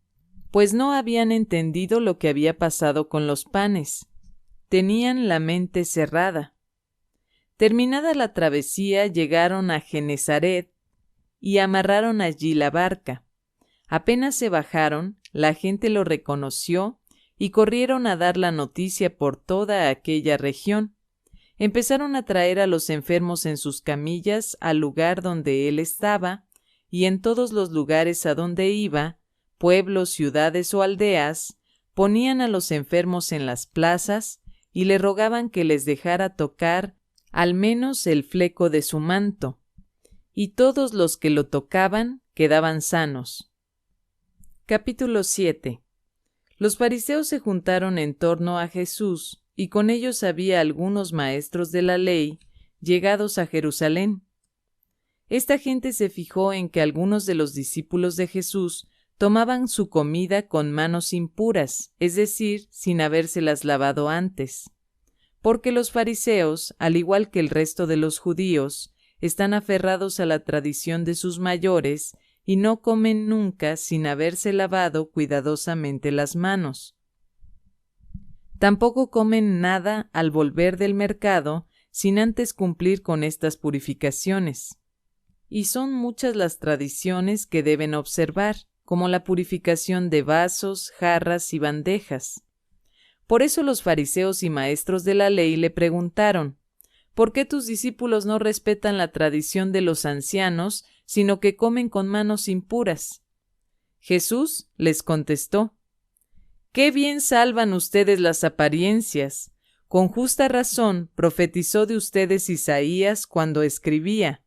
pues no habían entendido lo que había pasado con los panes. Tenían la mente cerrada. Terminada la travesía, llegaron a Genesaret y amarraron allí la barca. Apenas se bajaron, la gente lo reconoció y corrieron a dar la noticia por toda aquella región. Empezaron a traer a los enfermos en sus camillas al lugar donde él estaba, y en todos los lugares a donde iba, pueblos, ciudades o aldeas, ponían a los enfermos en las plazas y le rogaban que les dejara tocar al menos el fleco de su manto, y todos los que lo tocaban quedaban sanos. Capítulo 7. Los fariseos se juntaron en torno a Jesús, y con ellos había algunos maestros de la ley, llegados a Jerusalén. Esta gente se fijó en que algunos de los discípulos de Jesús tomaban su comida con manos impuras, es decir, sin habérselas lavado antes. Porque los fariseos, al igual que el resto de los judíos, están aferrados a la tradición de sus mayores y no comen nunca sin haberse lavado cuidadosamente las manos. Tampoco comen nada al volver del mercado sin antes cumplir con estas purificaciones. Y son muchas las tradiciones que deben observar, como la purificación de vasos, jarras y bandejas. Por eso los fariseos y maestros de la ley le preguntaron: ¿por qué tus discípulos no respetan la tradición de los ancianos, sino que comen con manos impuras? Jesús les contestó: «Qué bien salvan ustedes las apariencias. Con justa razón profetizó de ustedes Isaías cuando escribía: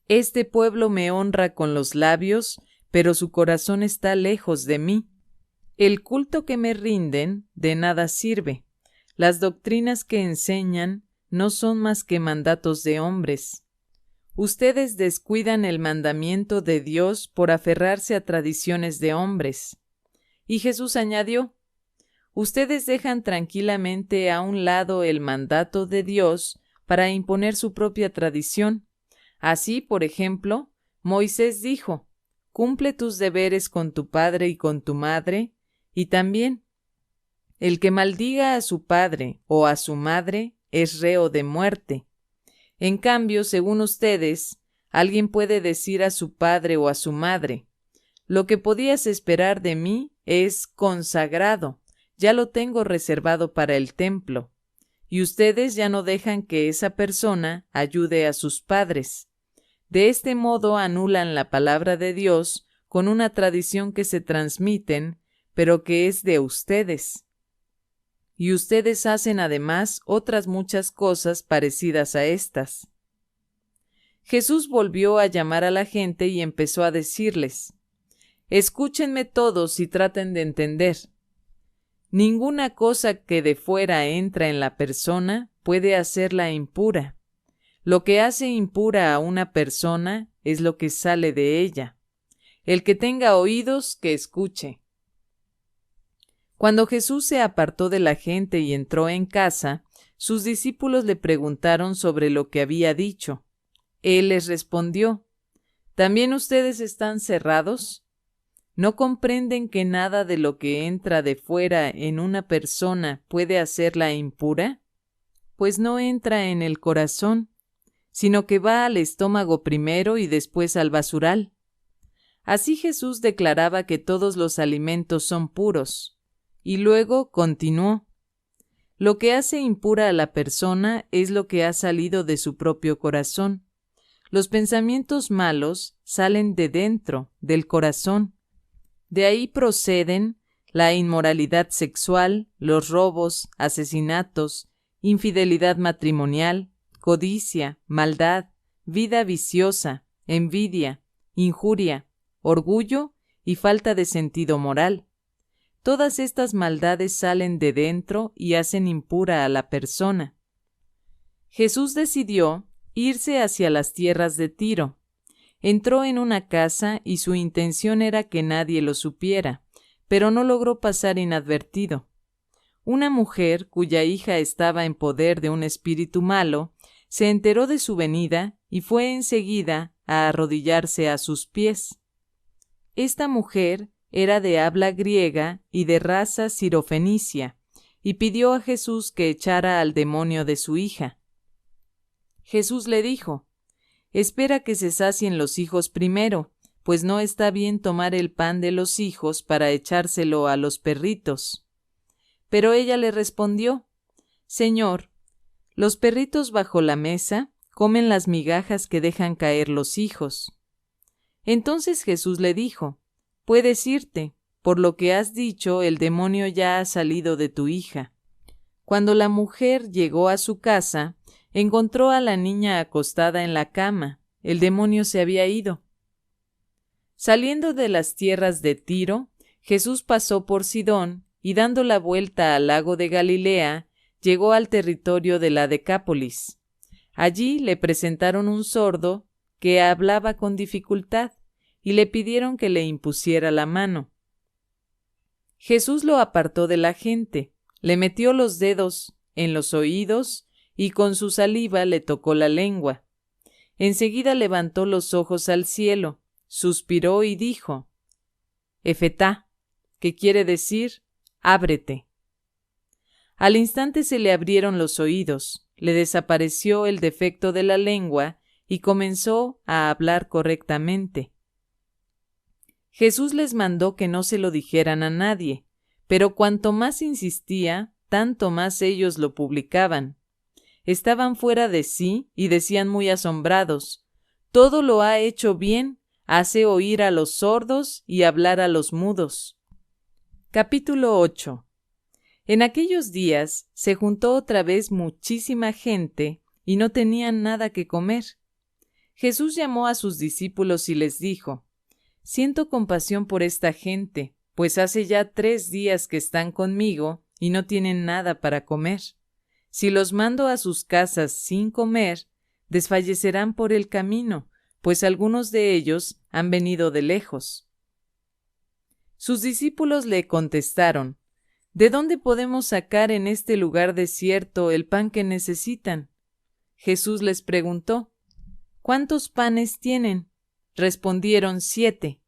Este pueblo me honra con los labios, pero su corazón está lejos de mí. El culto que me rinden de nada sirve. Las doctrinas que enseñan no son más que mandatos de hombres. Ustedes descuidan el mandamiento de Dios por aferrarse a tradiciones de hombres. Y Jesús añadió: Ustedes dejan tranquilamente a un lado el mandato de Dios para imponer su propia tradición. Así, por ejemplo, Moisés dijo: Cumple tus deberes con tu padre y con tu madre, y también: El que maldiga a su padre o a su madre es reo de muerte. En cambio, según ustedes, alguien puede decir a su padre o a su madre: Lo que podías esperar de mí es consagrado, ya lo tengo reservado para el templo. Y ustedes ya no dejan que esa persona ayude a sus padres. De este modo anulan la palabra de Dios con una tradición que se transmiten, pero que es de ustedes. Y ustedes hacen además otras muchas cosas parecidas a estas. Jesús volvió a llamar a la gente y empezó a decirles: Escúchenme todos y traten de entender. Ninguna cosa que de fuera entra en la persona puede hacerla impura. Lo que hace impura a una persona es lo que sale de ella. El que tenga oídos, que escuche. Cuando Jesús se apartó de la gente y entró en casa, sus discípulos le preguntaron sobre lo que había dicho. Él les respondió: ¿También ustedes están cerrados? ¿No comprenden que nada de lo que entra de fuera en una persona puede hacerla impura? Pues no entra en el corazón, sino que va al estómago primero y después al basural. Así Jesús declaraba que todos los alimentos son puros, y luego continuó: Lo que hace impura a la persona es lo que ha salido de su propio corazón. Los pensamientos malos salen de dentro, del corazón. De ahí proceden la inmoralidad sexual, los robos, asesinatos, infidelidad matrimonial, codicia, maldad, vida viciosa, envidia, injuria, orgullo y falta de sentido moral. Todas estas maldades salen de dentro y hacen impura a la persona. Jesús decidió irse hacia las tierras de Tiro. Entró en una casa y su intención era que nadie lo supiera, pero no logró pasar inadvertido. Una mujer, cuya hija estaba en poder de un espíritu malo, se enteró de su venida y fue enseguida a arrodillarse a sus pies. Esta mujer era de habla griega y de raza sirofenicia, y pidió a Jesús que echara al demonio de su hija. Jesús le dijo: Espera que se sacien los hijos primero, pues no está bien tomar el pan de los hijos para echárselo a los perritos. Pero ella le respondió: Señor, los perritos bajo la mesa comen las migajas que dejan caer los hijos. Entonces Jesús le dijo: Puedes irte, por lo que has dicho, el demonio ya ha salido de tu hija. Cuando la mujer llegó a su casa, encontró a la niña acostada en la cama. El demonio se había ido. Saliendo de las tierras de Tiro, Jesús pasó por Sidón y, dando la vuelta al lago de Galilea, llegó al territorio de la Decápolis. Allí le presentaron un sordo que hablaba con dificultad y le pidieron que le impusiera la mano. Jesús lo apartó de la gente, le metió los dedos en los oídos y con su saliva le tocó la lengua. Enseguida levantó los ojos al cielo, suspiró y dijo: Efetá, que quiere decir: ábrete. Al instante se le abrieron los oídos, le desapareció el defecto de la lengua y comenzó a hablar correctamente. Jesús les mandó que no se lo dijeran a nadie, pero cuanto más insistía, tanto más ellos lo publicaban. Estaban fuera de sí y decían muy asombrados: Todo lo ha hecho bien, hace oír a los sordos y hablar a los mudos. Capítulo 8. En aquellos días se juntó otra vez muchísima gente y no tenían nada que comer. Jesús llamó a sus discípulos y les dijo: Siento compasión por esta gente, pues hace ya 3 días que están conmigo y no tienen nada para comer. Si los mando a sus casas sin comer, desfallecerán por el camino, pues algunos de ellos han venido de lejos. Sus discípulos le contestaron: ¿De dónde podemos sacar en este lugar desierto el pan que necesitan? Jesús les preguntó: ¿Cuántos panes tienen? Respondieron: 7.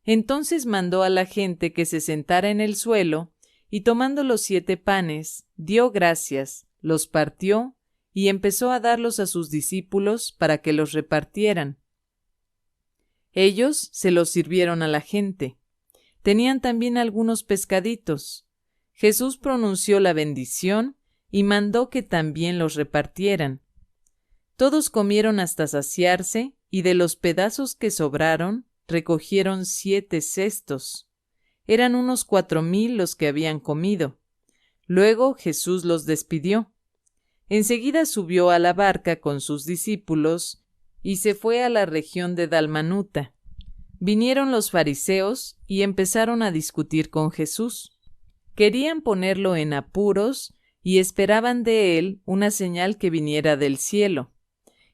Entonces mandó a la gente que se sentara en el suelo, y tomando los 7 panes, dio gracias, los partió, y empezó a darlos a sus discípulos para que los repartieran. Ellos se los sirvieron a la gente. Tenían también algunos pescaditos. Jesús pronunció la bendición y mandó que también los repartieran. Todos comieron hasta saciarse, y de los pedazos que sobraron, recogieron 7 cestos. Eran unos 4,000 los que habían comido. Luego Jesús los despidió. Enseguida subió a la barca con sus discípulos y se fue a la región de Dalmanuta. Vinieron los fariseos y empezaron a discutir con Jesús. Querían ponerlo en apuros y esperaban de él una señal que viniera del cielo.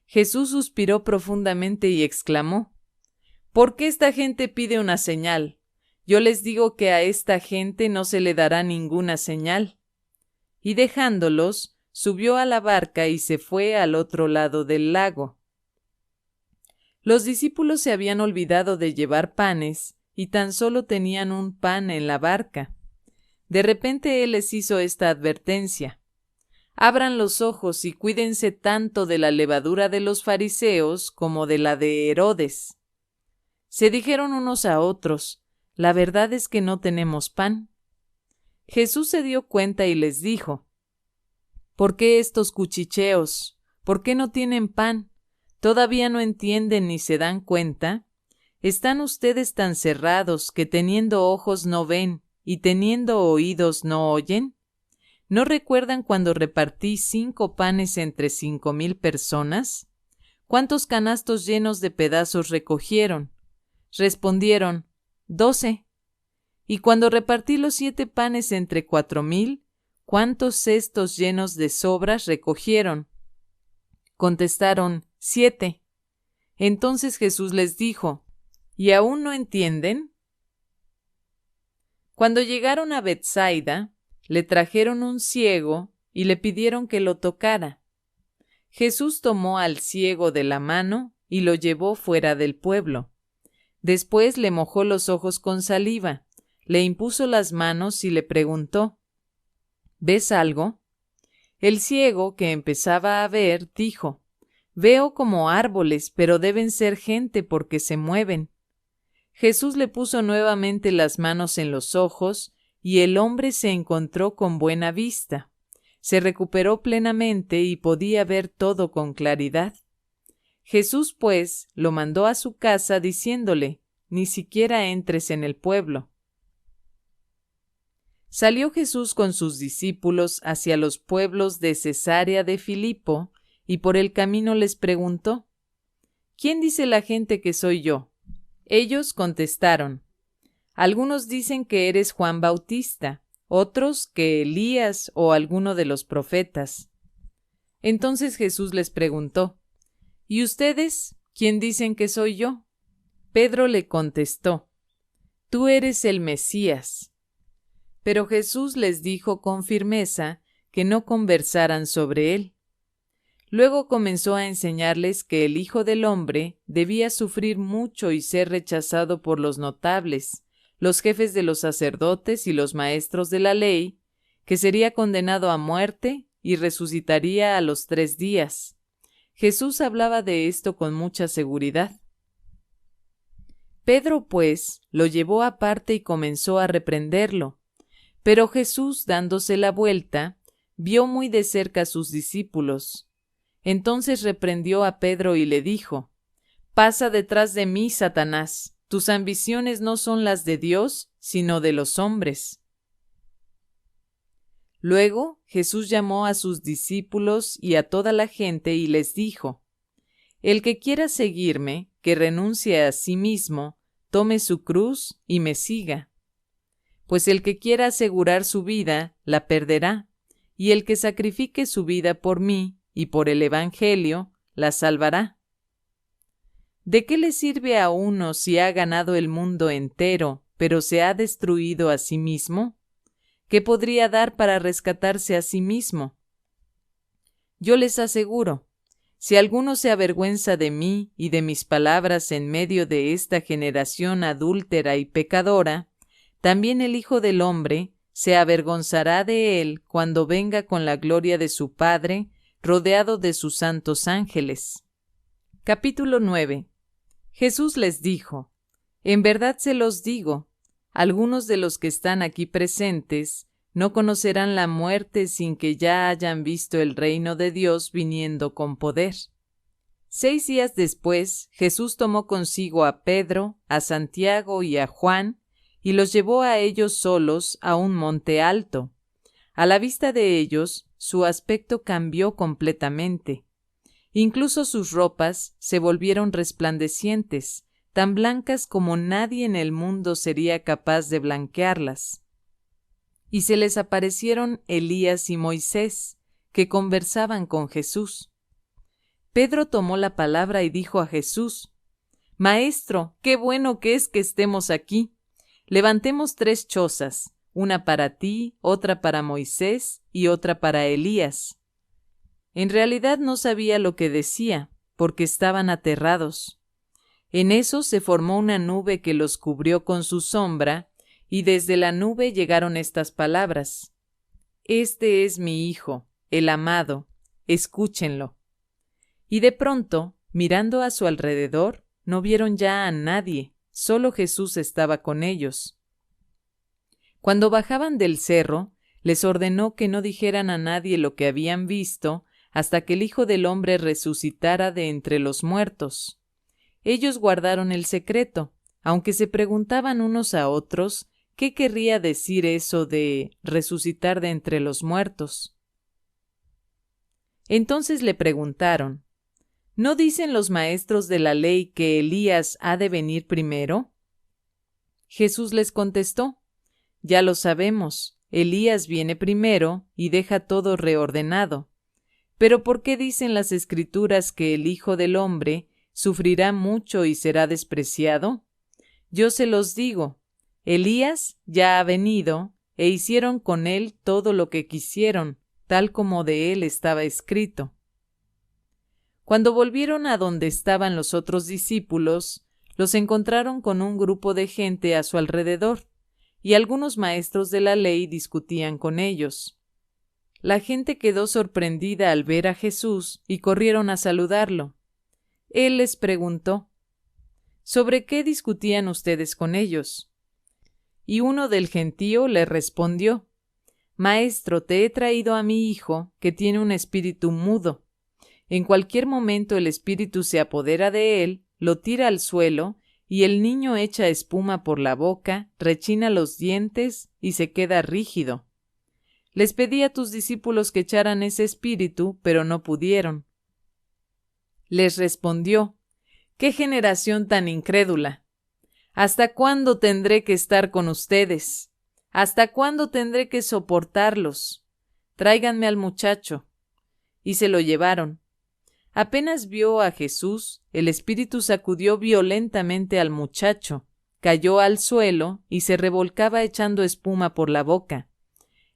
Jesús suspiró profundamente y exclamó: ¿Por qué esta gente pide una señal? Yo les digo que a esta gente no se le dará ninguna señal. Y dejándolos, subió a la barca y se fue al otro lado del lago. Los discípulos se habían olvidado de llevar panes y tan solo tenían un pan en la barca. De repente él les hizo esta advertencia: Abran los ojos y cuídense tanto de la levadura de los fariseos como de la de Herodes. Se dijeron unos a otros: La verdad es que no tenemos pan. Jesús se dio cuenta y les dijo: ¿Por qué estos cuchicheos? ¿Por qué no tienen pan? ¿Todavía no entienden ni se dan cuenta? ¿Están ustedes tan cerrados que teniendo ojos no ven y teniendo oídos no oyen? ¿No recuerdan cuando repartí 5 panes entre 5,000 personas? ¿Cuántos canastos llenos de pedazos recogieron? Respondieron: 12. Y cuando repartí los 7 panes entre 4,000, ¿cuántos cestos llenos de sobras recogieron? Contestaron: 7. Entonces Jesús les dijo: ¿Y aún no entienden? Cuando llegaron a Betsaida, le trajeron un ciego y le pidieron que lo tocara. Jesús tomó al ciego de la mano y lo llevó fuera del pueblo. Después le mojó los ojos con saliva, le impuso las manos y le preguntó: ¿Ves algo? El ciego, que empezaba a ver, dijo: Veo como árboles, pero deben ser gente porque se mueven. Jesús le puso nuevamente las manos en los ojos y el hombre se encontró con buena vista. Se recuperó plenamente y podía ver todo con claridad. Jesús, pues, lo mandó a su casa diciéndole: Ni siquiera entres en el pueblo. Salió Jesús con sus discípulos hacia los pueblos de Cesarea de Filipo y por el camino les preguntó: ¿Quién dice la gente que soy yo? Ellos contestaron: Algunos dicen que eres Juan Bautista, otros que Elías o alguno de los profetas. Entonces Jesús les preguntó: ¿Y ustedes quién dicen que soy yo? Pedro le contestó: Tú eres el Mesías. Pero Jesús les dijo con firmeza que no conversaran sobre él. Luego comenzó a enseñarles que el Hijo del Hombre debía sufrir mucho y ser rechazado por los notables, los jefes de los sacerdotes y los maestros de la ley, que sería condenado a muerte y resucitaría a los 3 días. Jesús hablaba de esto con mucha seguridad. Pedro, pues, lo llevó aparte y comenzó a reprenderlo. Pero Jesús, dándose la vuelta, vio muy de cerca a sus discípulos. Entonces reprendió a Pedro y le dijo: Pasa detrás de mí, Satanás. Tus ambiciones no son las de Dios, sino de los hombres. Luego Jesús llamó a sus discípulos y a toda la gente y les dijo: El que quiera seguirme, que renuncie a sí mismo, tome su cruz y me siga. Pues el que quiera asegurar su vida, la perderá, y el que sacrifique su vida por mí y por el Evangelio, la salvará. ¿De qué le sirve a uno si ha ganado el mundo entero, pero se ha destruido a sí mismo? ¿Qué podría dar para rescatarse a sí mismo? Yo les aseguro, si alguno se avergüenza de mí y de mis palabras en medio de esta generación adúltera y pecadora, también el Hijo del Hombre se avergonzará de él cuando venga con la gloria de su Padre, rodeado de sus santos ángeles. Capítulo 9. Jesús les dijo: En verdad se los digo, algunos de los que están aquí presentes no conocerán la muerte sin que ya hayan visto el reino de Dios viniendo con poder. 6 días después, Jesús tomó consigo a Pedro, a Santiago y a Juan, y los llevó a ellos solos a un monte alto. A la vista de ellos, su aspecto cambió completamente. Incluso sus ropas se volvieron resplandecientes, tan blancas como nadie en el mundo sería capaz de blanquearlas. Y se les aparecieron Elías y Moisés, que conversaban con Jesús. Pedro tomó la palabra y dijo a Jesús: Maestro, qué bueno que es que estemos aquí. Levantemos 3 chozas, una para ti, otra para Moisés y otra para Elías. En realidad no sabía lo que decía, porque estaban aterrados. En eso se formó una nube que los cubrió con su sombra, y desde la nube llegaron estas palabras: Este es mi Hijo, el amado, escúchenlo. Y de pronto, mirando a su alrededor, no vieron ya a nadie, solo Jesús estaba con ellos. Cuando bajaban del cerro, les ordenó que no dijeran a nadie lo que habían visto hasta que el Hijo del Hombre resucitara de entre los muertos. Ellos guardaron el secreto, aunque se preguntaban unos a otros qué querría decir eso de resucitar de entre los muertos. Entonces le preguntaron: ¿No dicen los maestros de la ley que Elías ha de venir primero? Jesús les contestó: Ya lo sabemos, Elías viene primero y deja todo reordenado. Pero ¿por qué dicen las Escrituras que el Hijo del Hombre sufrirá mucho y será despreciado? Yo se los digo, Elías ya ha venido, e hicieron con él todo lo que quisieron, tal como de él estaba escrito. Cuando volvieron a donde estaban los otros discípulos, los encontraron con un grupo de gente a su alrededor, y algunos maestros de la ley discutían con ellos. La gente quedó sorprendida al ver a Jesús y corrieron a saludarlo. Él les preguntó: ¿Sobre qué discutían ustedes con ellos? Y uno del gentío le respondió: Maestro, te he traído a mi hijo, que tiene un espíritu mudo. En cualquier momento el espíritu se apodera de él, lo tira al suelo, y el niño echa espuma por la boca, rechina los dientes y se queda rígido. Les pedí a tus discípulos que echaran ese espíritu, pero no pudieron. Les respondió: ¡Qué generación tan incrédula! ¿Hasta cuándo tendré que estar con ustedes? ¿Hasta cuándo tendré que soportarlos? Tráiganme al muchacho. Y se lo llevaron. Apenas vio a Jesús, el espíritu sacudió violentamente al muchacho, cayó al suelo y se revolcaba echando espuma por la boca.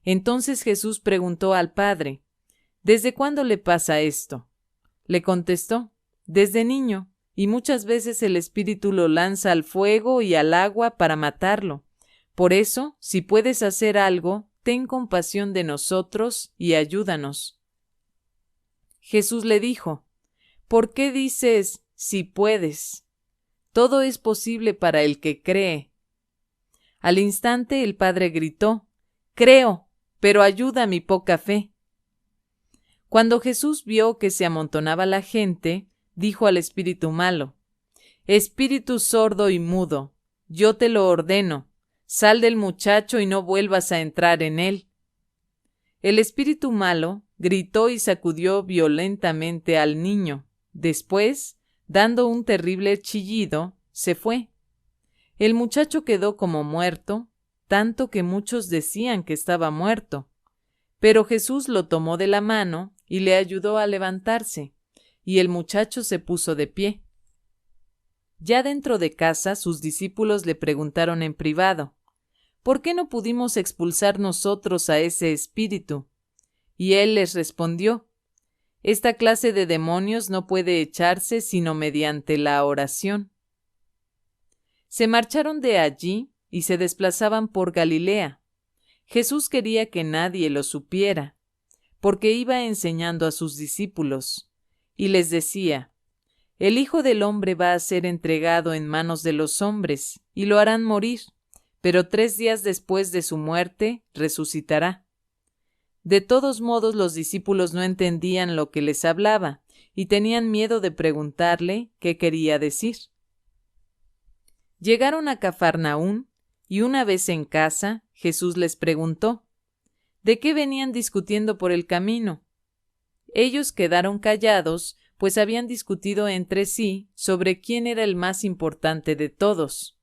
Entonces Jesús preguntó al padre: ¿Desde cuándo le pasa esto? Le contestó: Desde niño, y muchas veces el espíritu lo lanza al fuego y al agua para matarlo. Por eso, si puedes hacer algo, ten compasión de nosotros y ayúdanos. Jesús le dijo: ¿Por qué dices si puedes? Todo es posible para el que cree. Al instante el padre gritó: Creo, pero ayuda mi poca fe. Cuando Jesús vio que se amontonaba la gente, dijo al espíritu malo: Espíritu sordo y mudo, yo te lo ordeno, sal del muchacho y no vuelvas a entrar en él. El espíritu malo gritó y sacudió violentamente al niño. Después, dando un terrible chillido, se fue. El muchacho quedó como muerto, tanto que muchos decían que estaba muerto. Pero Jesús lo tomó de la mano y le ayudó a levantarse, y el muchacho se puso de pie. Ya dentro de casa, sus discípulos le preguntaron en privado: ¿por qué no pudimos expulsar nosotros a ese espíritu? Y él les respondió: esta clase de demonios no puede echarse sino mediante la oración. Se marcharon de allí y se desplazaban por Galilea. Jesús quería que nadie lo supiera, porque iba enseñando a sus discípulos, y les decía: el Hijo del Hombre va a ser entregado en manos de los hombres, y lo harán morir, pero 3 días después de su muerte resucitará. De todos modos, los discípulos no entendían lo que les hablaba, y tenían miedo de preguntarle qué quería decir. Llegaron a Cafarnaún, y una vez en casa, Jesús les preguntó: ¿de qué venían discutiendo por el camino? Ellos quedaron callados, pues habían discutido entre sí sobre quién era el más importante de todos.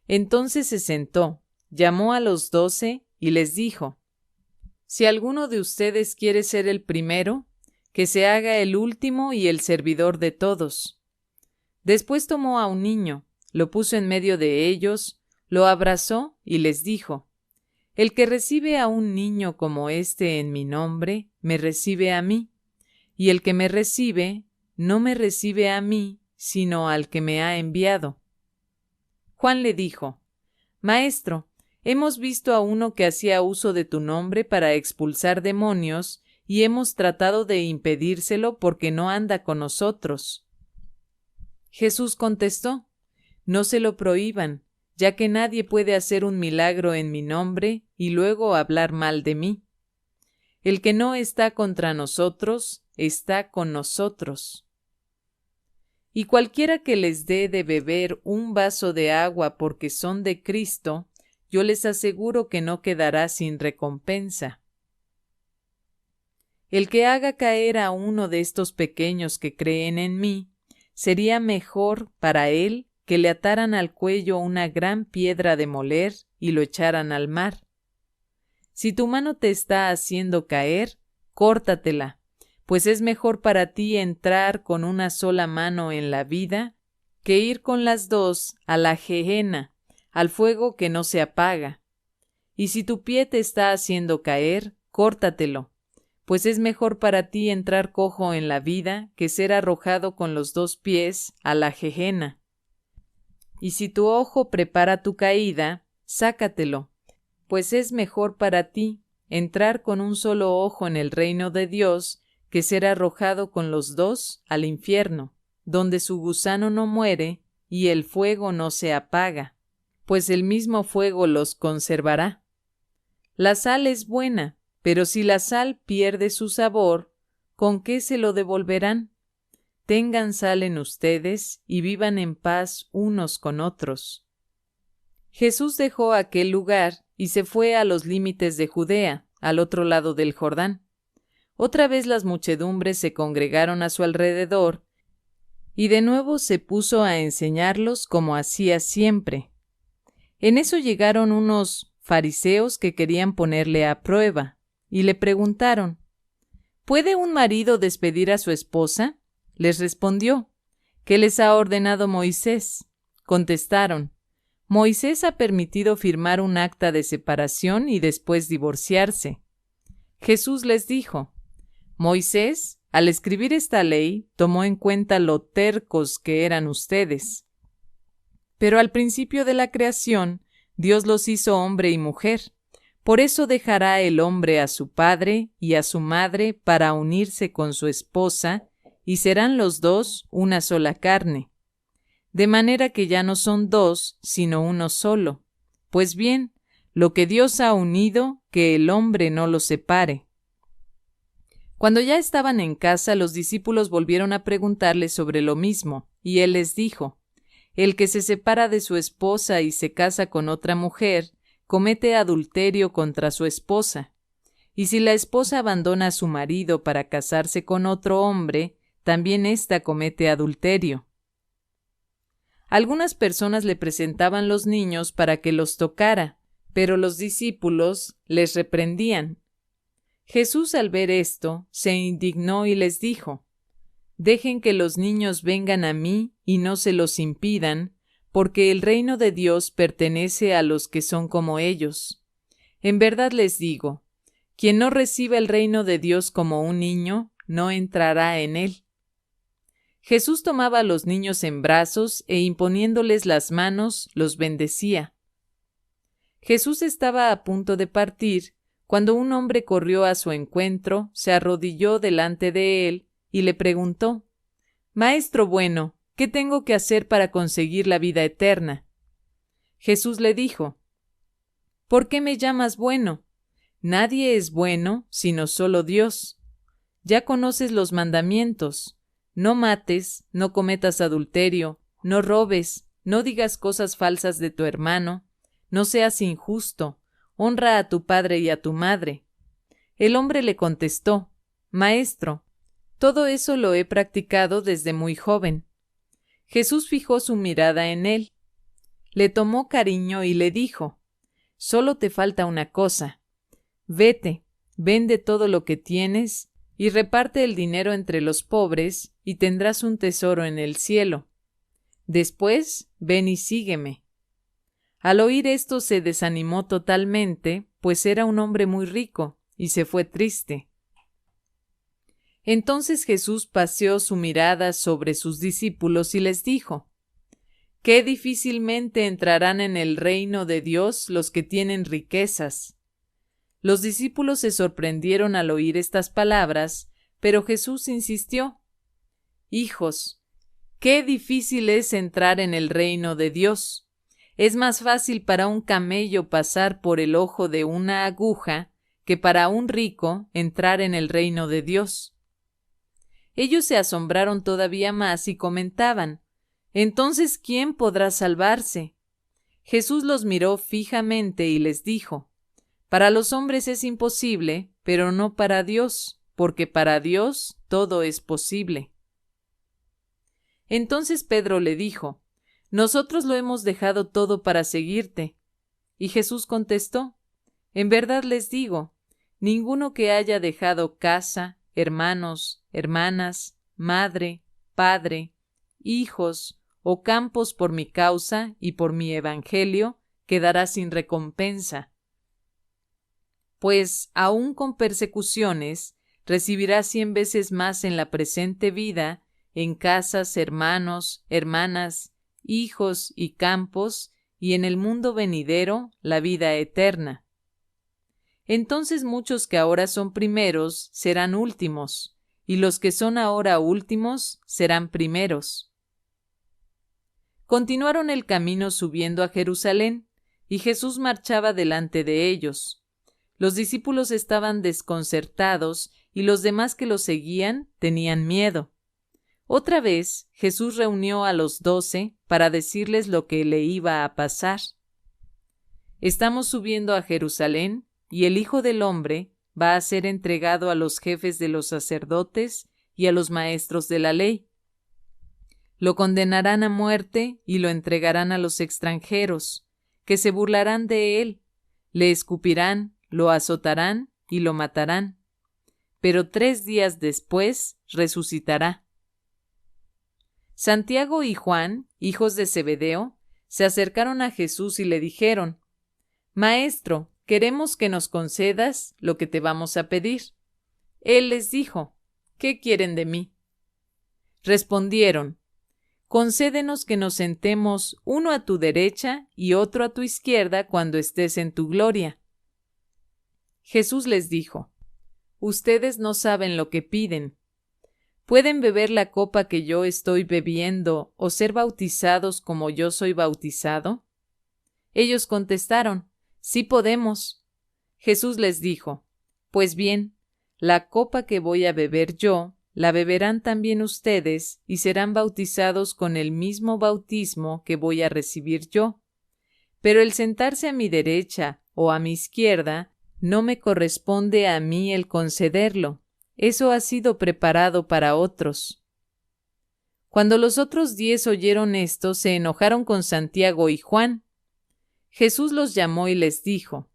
Entonces se sentó, llamó a los 12 y les dijo: si alguno de ustedes quiere ser el primero, que se haga el último y el servidor de todos. Después tomó a un niño, lo puso en medio de ellos, lo abrazó y les dijo: el que recibe a un niño como este en mi nombre, me recibe a mí, y el que me recibe, no me recibe a mí, sino al que me ha enviado. Juan le dijo: Maestro, hemos visto a uno que hacía uso de tu nombre para expulsar demonios, y hemos tratado de impedírselo porque no anda con nosotros. Jesús contestó: no se lo prohíban, ya que nadie puede hacer un milagro en mi nombre y luego hablar mal de mí. El que no está contra nosotros, está con nosotros. Y cualquiera que les dé de beber un vaso de agua porque son de Cristo, yo les aseguro que no quedará sin recompensa. El que haga caer a uno de estos pequeños que creen en mí, sería mejor para él que le ataran al cuello una gran piedra de moler y lo echaran al mar. Si tu mano te está haciendo caer, córtatela, pues es mejor para ti entrar con una sola mano en la vida que ir con las 2 a la Gehenna, al fuego que no se apaga. Y si tu pie te está haciendo caer, córtatelo, pues es mejor para ti entrar cojo en la vida que ser arrojado con los 2 pies a la Gehenna. Y si tu ojo prepara tu caída, sácatelo, pues es mejor para ti entrar con un solo ojo en el reino de Dios que ser arrojado con los 2 al infierno, donde su gusano no muere y el fuego no se apaga, pues el mismo fuego los conservará. La sal es buena, pero si la sal pierde su sabor, ¿con qué se lo devolverán? Tengan sal en ustedes y vivan en paz unos con otros. Jesús dejó aquel lugar y se fue a los límites de Judea, al otro lado del Jordán. Otra vez las muchedumbres se congregaron a su alrededor, y de nuevo se puso a enseñarlos como hacía siempre. En eso llegaron unos fariseos que querían ponerle a prueba, y le preguntaron: ¿puede un marido despedir a su esposa? Les respondió: ¿qué les ha ordenado Moisés? Contestaron: Moisés ha permitido firmar un acta de separación y después divorciarse. Jesús les dijo: Moisés, al escribir esta ley, tomó en cuenta lo tercos que eran ustedes. Pero al principio de la creación, Dios los hizo hombre y mujer. Por eso dejará el hombre a su padre y a su madre para unirse con su esposa, y serán los 2 una sola carne. De manera que ya no son 2, sino uno solo. Pues bien, lo que Dios ha unido, que el hombre no lo separe. Cuando ya estaban en casa, los discípulos volvieron a preguntarle sobre lo mismo, y él les dijo: el que se separa de su esposa y se casa con otra mujer, comete adulterio contra su esposa. Y si la esposa abandona a su marido para casarse con otro hombre, también ésta comete adulterio. Algunas personas le presentaban los niños para que los tocara, pero los discípulos les reprendían. Jesús, al ver esto, se indignó y les dijo: «Dejen que los niños vengan a mí y no se los impidan, porque el reino de Dios pertenece a los que son como ellos. En verdad les digo, quien no reciba el reino de Dios como un niño, no entrará en él». Jesús tomaba a los niños en brazos e imponiéndoles las manos, los bendecía. Jesús estaba a punto de partir cuando un hombre corrió a su encuentro, se arrodilló delante de él y le preguntó: «Maestro bueno, ¿qué tengo que hacer para conseguir la vida eterna?». Jesús le dijo: «¿Por qué me llamas bueno? Nadie es bueno sino solo Dios. Ya conoces los mandamientos: no mates, no cometas adulterio, no robes, no digas cosas falsas de tu hermano, no seas injusto, honra a tu padre y a tu madre». El hombre le contestó: «Maestro, todo eso lo he practicado desde muy joven». Jesús fijó su mirada en él, le tomó cariño y le dijo: «Solo te falta una cosa. Vete, vende todo lo que tienes y reparte el dinero entre los pobres, y tendrás un tesoro en el cielo. Después, ven y sígueme». Al oír esto se desanimó totalmente, pues era un hombre muy rico, y se fue triste. Entonces Jesús paseó su mirada sobre sus discípulos y les dijo: «Qué difícilmente entrarán en el reino de Dios los que tienen riquezas». Los discípulos se sorprendieron al oír estas palabras, pero Jesús insistió: «Hijos, qué difícil es entrar en el reino de Dios. Es más fácil para un camello pasar por el ojo de una aguja que para un rico entrar en el reino de Dios». Ellos se asombraron todavía más y comentaban: «Entonces, ¿quién podrá salvarse?». Jesús los miró fijamente y les dijo: «Para los hombres es imposible, pero no para Dios, porque para Dios todo es posible». Entonces Pedro le dijo: «Nosotros lo hemos dejado todo para seguirte». Y Jesús contestó: «En verdad les digo, ninguno que haya dejado casa, hermanos, hermanas, madre, padre, hijos o campos por mi causa y por mi evangelio, quedará sin recompensa. Pues, aun con persecuciones, recibirá 100 veces más en la presente vida, en casas, hermanos, hermanas, hijos y campos, y en el mundo venidero la vida eterna. Entonces muchos que ahora son primeros serán últimos, y los que son ahora últimos serán primeros». Continuaron el camino subiendo a Jerusalén, y Jesús marchaba delante de ellos. Los discípulos estaban desconcertados, y los demás que lo seguían tenían miedo. Otra vez Jesús reunió a los 12 para decirles lo que le iba a pasar. «Estamos subiendo a Jerusalén, y el Hijo del Hombre va a ser entregado a los jefes de los sacerdotes y a los maestros de la ley. Lo condenarán a muerte y lo entregarán a los extranjeros, que se burlarán de él, le escupirán, lo azotarán y lo matarán. Pero 3 días después resucitará». Santiago y Juan, hijos de Zebedeo, se acercaron a Jesús y le dijeron: «Maestro, queremos que nos concedas lo que te vamos a pedir». Él les dijo: «¿Qué quieren de mí?». Respondieron: «Concédenos que nos sentemos uno a tu derecha y otro a tu izquierda cuando estés en tu gloria». Jesús les dijo: «Ustedes no saben lo que piden. ¿Pueden beber la copa que yo estoy bebiendo o ser bautizados como yo soy bautizado?». Ellos contestaron: «Sí podemos». Jesús les dijo: «Pues bien, la copa que voy a beber yo, la beberán también ustedes y serán bautizados con el mismo bautismo que voy a recibir yo. Pero el sentarse a mi derecha o a mi izquierda no me corresponde a mí el concederlo. Eso ha sido preparado para otros. Cuando los otros 10 oyeron esto, se enojaron con Santiago y Juan. Jesús los llamó y les dijo: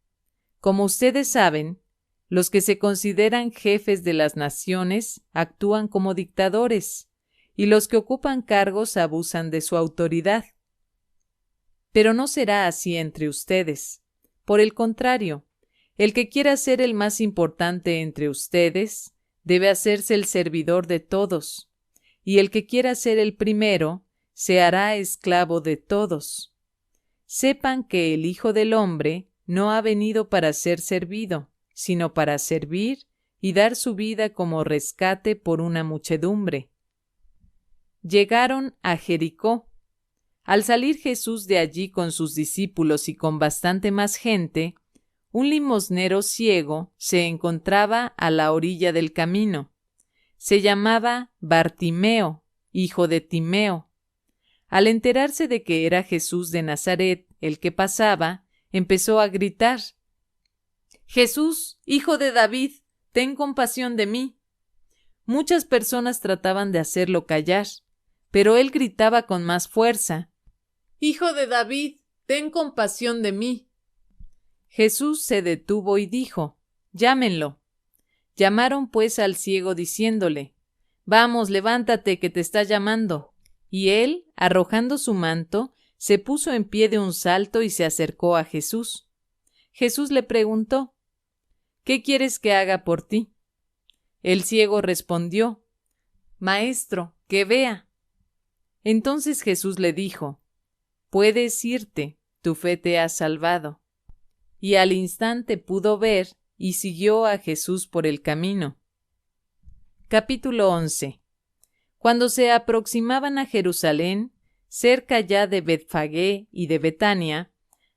Como ustedes saben, los que se consideran jefes de las naciones actúan como dictadores, y los que ocupan cargos abusan de su autoridad. Pero no será así entre ustedes. Por el contrario, el que quiera ser el más importante entre ustedes debe hacerse el servidor de todos, y el que quiera ser el primero se hará esclavo de todos. Sepan que el Hijo del Hombre no ha venido para ser servido, sino para servir y dar su vida como rescate por una muchedumbre. Llegaron a Jericó. Al salir Jesús de allí con sus discípulos y con bastante más gente, un limosnero ciego se encontraba a la orilla del camino. Se llamaba Bartimeo, hijo de Timeo. Al enterarse de que era Jesús de Nazaret el que pasaba, empezó a gritar: «Jesús, hijo de David, ten compasión de mí». Muchas personas trataban de hacerlo callar, pero él gritaba con más fuerza: «Hijo de David, ten compasión de mí». Jesús se detuvo y dijo: «Llámenlo». Llamaron pues al ciego diciéndole: «Vamos, levántate, que te está llamando». Y él, arrojando su manto, se puso en pie de un salto y se acercó a Jesús. Jesús le preguntó: «¿Qué quieres que haga por ti?». El ciego respondió: «Maestro, que vea». Entonces Jesús le dijo: «Puedes irte, tu fe te ha salvado». Y al instante pudo ver y siguió a Jesús por el camino. Capítulo 11. Cuando se aproximaban a Jerusalén, cerca ya de Betfagé y de Betania,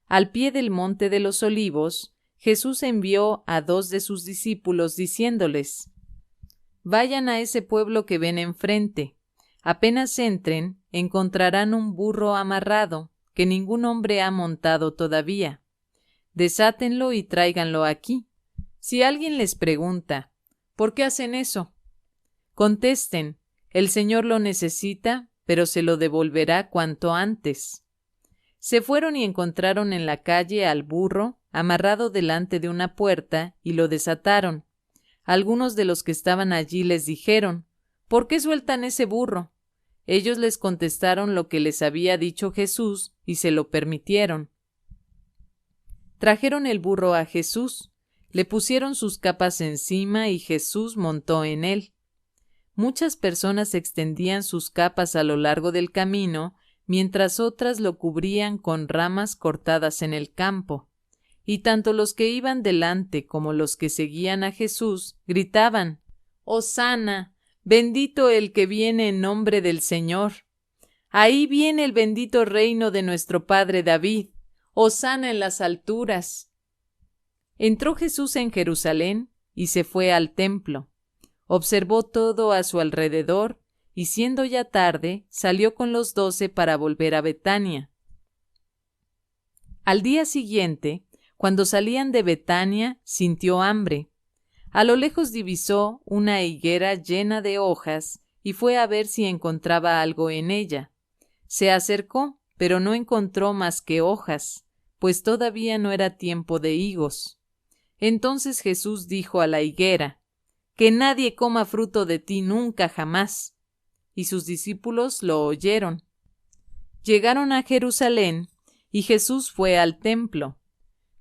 al pie del monte de los Olivos, Jesús envió a 2 de sus discípulos diciéndoles: «Vayan a ese pueblo que ven enfrente. Apenas entren, encontrarán un burro amarrado, que ningún hombre ha montado todavía. Desátenlo y tráiganlo aquí. Si alguien les pregunta: ¿por qué hacen eso?, contesten: el Señor lo necesita, pero se lo devolverá cuanto antes». Se fueron y encontraron en la calle al burro amarrado delante de una puerta y lo desataron. Algunos de los que estaban allí les dijeron: «¿Por qué sueltan ese burro?». Ellos les contestaron lo que les había dicho Jesús y se lo permitieron. Trajeron el burro a Jesús, le pusieron sus capas encima y Jesús montó en él. Muchas personas extendían sus capas a lo largo del camino, mientras otras lo cubrían con ramas cortadas en el campo. Y tanto los que iban delante como los que seguían a Jesús gritaban: «Hosana, bendito el que viene en nombre del Señor. Ahí viene el bendito reino de nuestro padre David. Hosana en las alturas». Entró Jesús en Jerusalén y se fue al templo. Observó todo a su alrededor y siendo ya tarde, salió con los 12 para volver a Betania. Al día siguiente, cuando salían de Betania, sintió hambre. A lo lejos divisó una higuera llena de hojas y fue a ver si encontraba algo en ella. Se acercó, pero no encontró más que hojas, pues todavía no era tiempo de higos. Entonces Jesús dijo a la higuera: «Que nadie coma fruto de ti nunca jamás». Y sus discípulos lo oyeron. Llegaron a Jerusalén y Jesús fue al templo.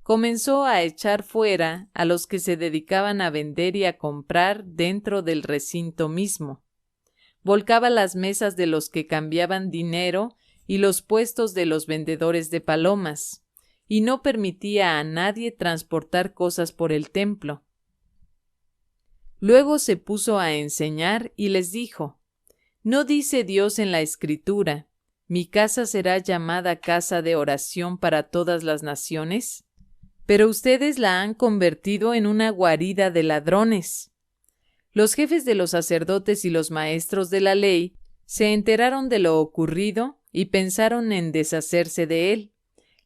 Comenzó a echar fuera a los que se dedicaban a vender y a comprar dentro del recinto mismo. Volcaba las mesas de los que cambiaban dinero y los puestos de los vendedores de palomas, y no permitía a nadie transportar cosas por el templo. Luego se puso a enseñar y les dijo: ¿No dice Dios en la Escritura: «Mi casa será llamada casa de oración para todas las naciones»? Pero ustedes la han convertido en una guarida de ladrones. Los jefes de los sacerdotes y los maestros de la ley se enteraron de lo ocurrido y pensaron en deshacerse de él.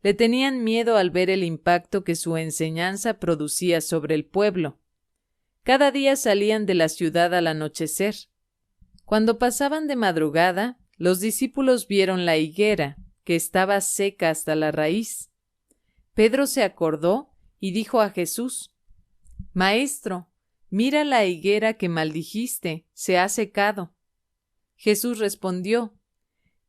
Le tenían miedo al ver el impacto que su enseñanza producía sobre el pueblo. Cada día salían de la ciudad al anochecer. Cuando pasaban de madrugada, los discípulos vieron la higuera, que estaba seca hasta la raíz. Pedro se acordó y dijo a Jesús: Maestro, mira la higuera que maldijiste, se ha secado. Jesús respondió: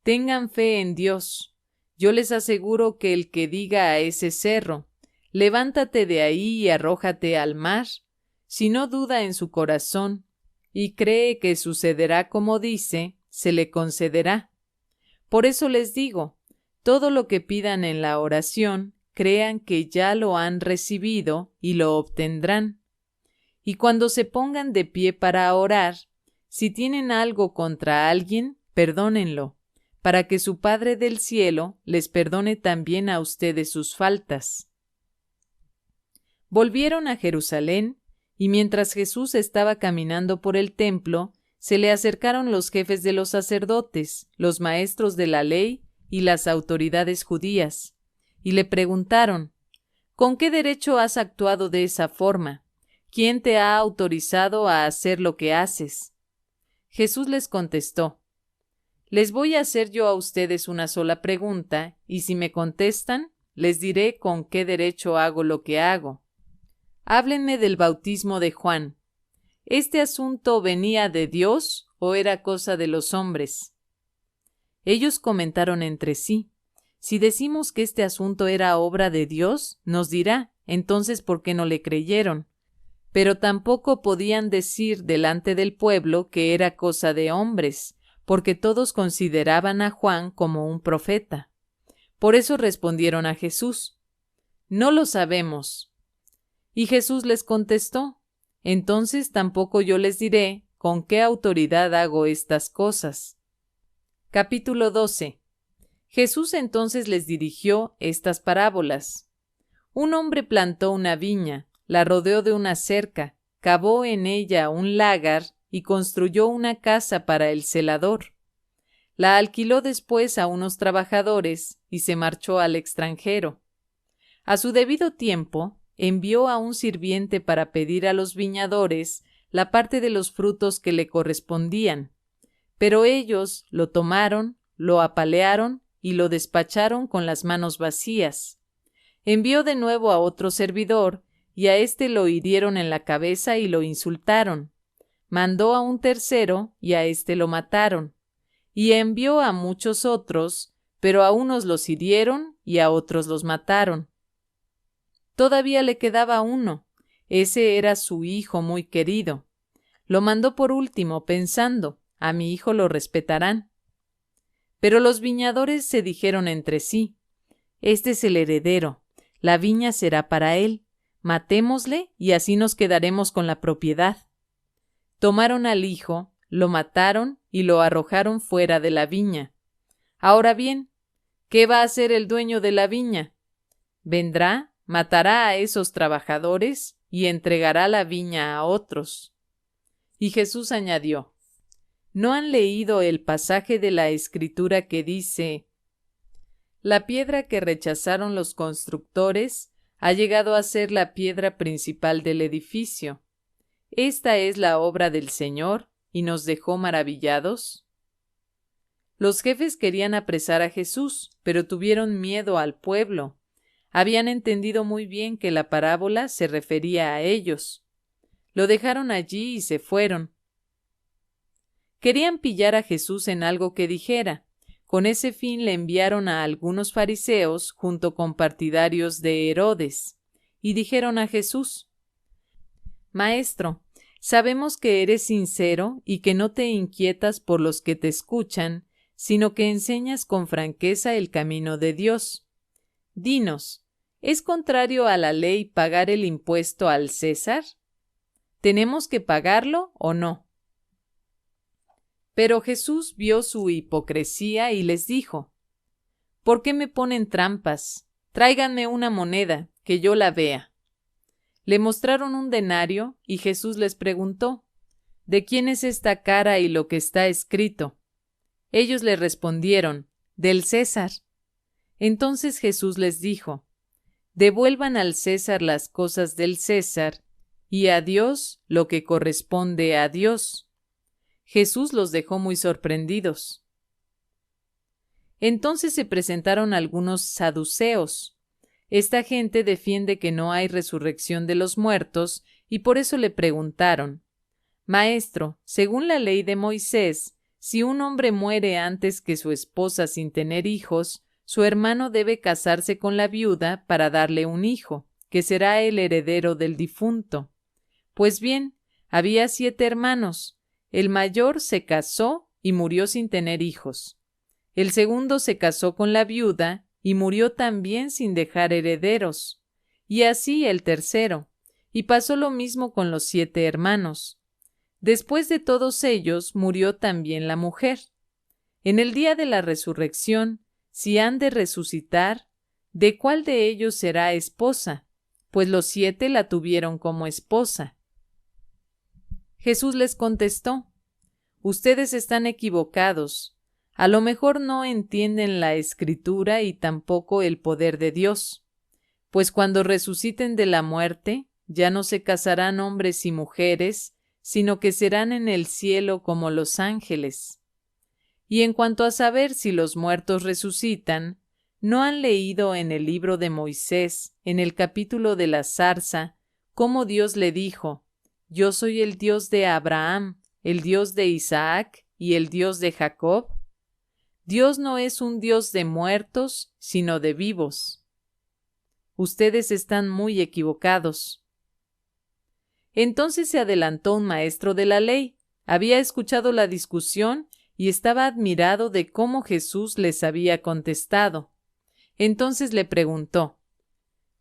Tengan fe en Dios. Yo les aseguro que el que diga a ese cerro, levántate de ahí y arrójate al mar, si no duda en su corazón y cree que sucederá como dice, se le concederá. Por eso les digo, todo lo que pidan en la oración, crean que ya lo han recibido y lo obtendrán. Y cuando se pongan de pie para orar, si tienen algo contra alguien, perdónenlo, para que su Padre del cielo les perdone también a ustedes sus faltas. Volvieron a Jerusalén, y mientras Jesús estaba caminando por el templo, se le acercaron los jefes de los sacerdotes, los maestros de la ley y las autoridades judías, y le preguntaron: ¿Con qué derecho has actuado de esa forma? ¿Quién te ha autorizado a hacer lo que haces? Jesús les contestó: Les voy a hacer yo a ustedes una sola pregunta, y si me contestan, les diré con qué derecho hago lo que hago. Háblenme del bautismo de Juan. ¿Este asunto venía de Dios o era cosa de los hombres? Ellos comentaron entre sí: Si decimos que este asunto era obra de Dios, nos dirá, entonces ¿por qué no le creyeron? Pero tampoco podían decir delante del pueblo que era cosa de hombres, porque todos consideraban a Juan como un profeta. Por eso respondieron a Jesús: No lo sabemos. Y Jesús les contestó: Entonces tampoco yo les diré con qué autoridad hago estas cosas. Capítulo 12. Jesús entonces les dirigió estas parábolas. Un hombre plantó una viña, la rodeó de una cerca, cavó en ella un lágar y construyó una casa para el celador. La alquiló después a unos trabajadores y se marchó al extranjero. A su debido tiempo, envió a un sirviente para pedir a los viñadores la parte de los frutos que le correspondían, pero ellos lo tomaron, lo apalearon y lo despacharon con las manos vacías. Envió de nuevo a otro servidor, y a éste lo hirieron en la cabeza y lo insultaron. Mandó a un tercero, y a éste lo mataron. Y envió a muchos otros, pero a unos los hirieron y a otros los mataron. Todavía le quedaba uno. Ese era su hijo muy querido. Lo mandó por último, pensando: a mi hijo lo respetarán. Pero los viñadores se dijeron entre sí: Este es el heredero, la viña será para él. Matémosle y así nos quedaremos con la propiedad. Tomaron al hijo, lo mataron y lo arrojaron fuera de la viña. Ahora bien, ¿qué va a hacer el dueño de la viña? Vendrá, matará a esos trabajadores y entregará la viña a otros. Y Jesús añadió: ¿No han leído el pasaje de la Escritura que dice: La piedra que rechazaron los constructores ha llegado a ser la piedra principal del edificio? Esta es la obra del Señor, y nos dejó maravillados? Los jefes querían apresar a Jesús, pero tuvieron miedo al pueblo. Habían entendido muy bien que la parábola se refería a ellos. Lo dejaron allí y se fueron. Querían pillar a Jesús en algo que dijera. Con ese fin le enviaron a algunos fariseos junto con partidarios de Herodes, y dijeron a Jesús: Maestro, sabemos que eres sincero y que no te inquietas por los que te escuchan, sino que enseñas con franqueza el camino de Dios. Dinos, ¿es contrario a la ley pagar el impuesto al César? ¿Tenemos que pagarlo o no? Pero Jesús vio su hipocresía y les dijo: ¿Por qué me ponen trampas? Tráiganme una moneda, que yo la vea. Le mostraron un denario y Jesús les preguntó: ¿De quién es esta cara y lo que está escrito? Ellos le respondieron: del César. Entonces Jesús les dijo: Devuelvan al César las cosas del César, y a Dios lo que corresponde a Dios. Jesús los dejó muy sorprendidos. Entonces se presentaron algunos saduceos. Esta gente defiende que no hay resurrección de los muertos, y por eso le preguntaron: Maestro, según la ley de Moisés, si un hombre muere antes que su esposa sin tener hijos, su hermano debe casarse con la viuda para darle un hijo, que será el heredero del difunto. Pues bien, había 7 hermanos. El mayor se casó y murió sin tener hijos. El segundo se casó con la viuda y murió también sin dejar herederos. Y así el tercero. Y pasó lo mismo con los 7 hermanos. Después de todos ellos murió también la mujer. En el día de la resurrección, si han de resucitar, ¿de cuál de ellos será esposa? Pues los 7 la tuvieron como esposa. Jesús les contestó: Ustedes están equivocados. A lo mejor no entienden la Escritura y tampoco el poder de Dios. Pues cuando resuciten de la muerte, ya no se casarán hombres y mujeres, sino que serán en el cielo como los ángeles. Y en cuanto a saber si los muertos resucitan, ¿no han leído en el libro de Moisés, en el capítulo de la zarza, cómo Dios le dijo: Yo soy el Dios de Abraham, el Dios de Isaac y el Dios de Jacob? Dios no es un Dios de muertos, sino de vivos. Ustedes están muy equivocados. Entonces se adelantó un maestro de la ley. Había escuchado la discusión y estaba admirado de cómo Jesús les había contestado. Entonces le preguntó: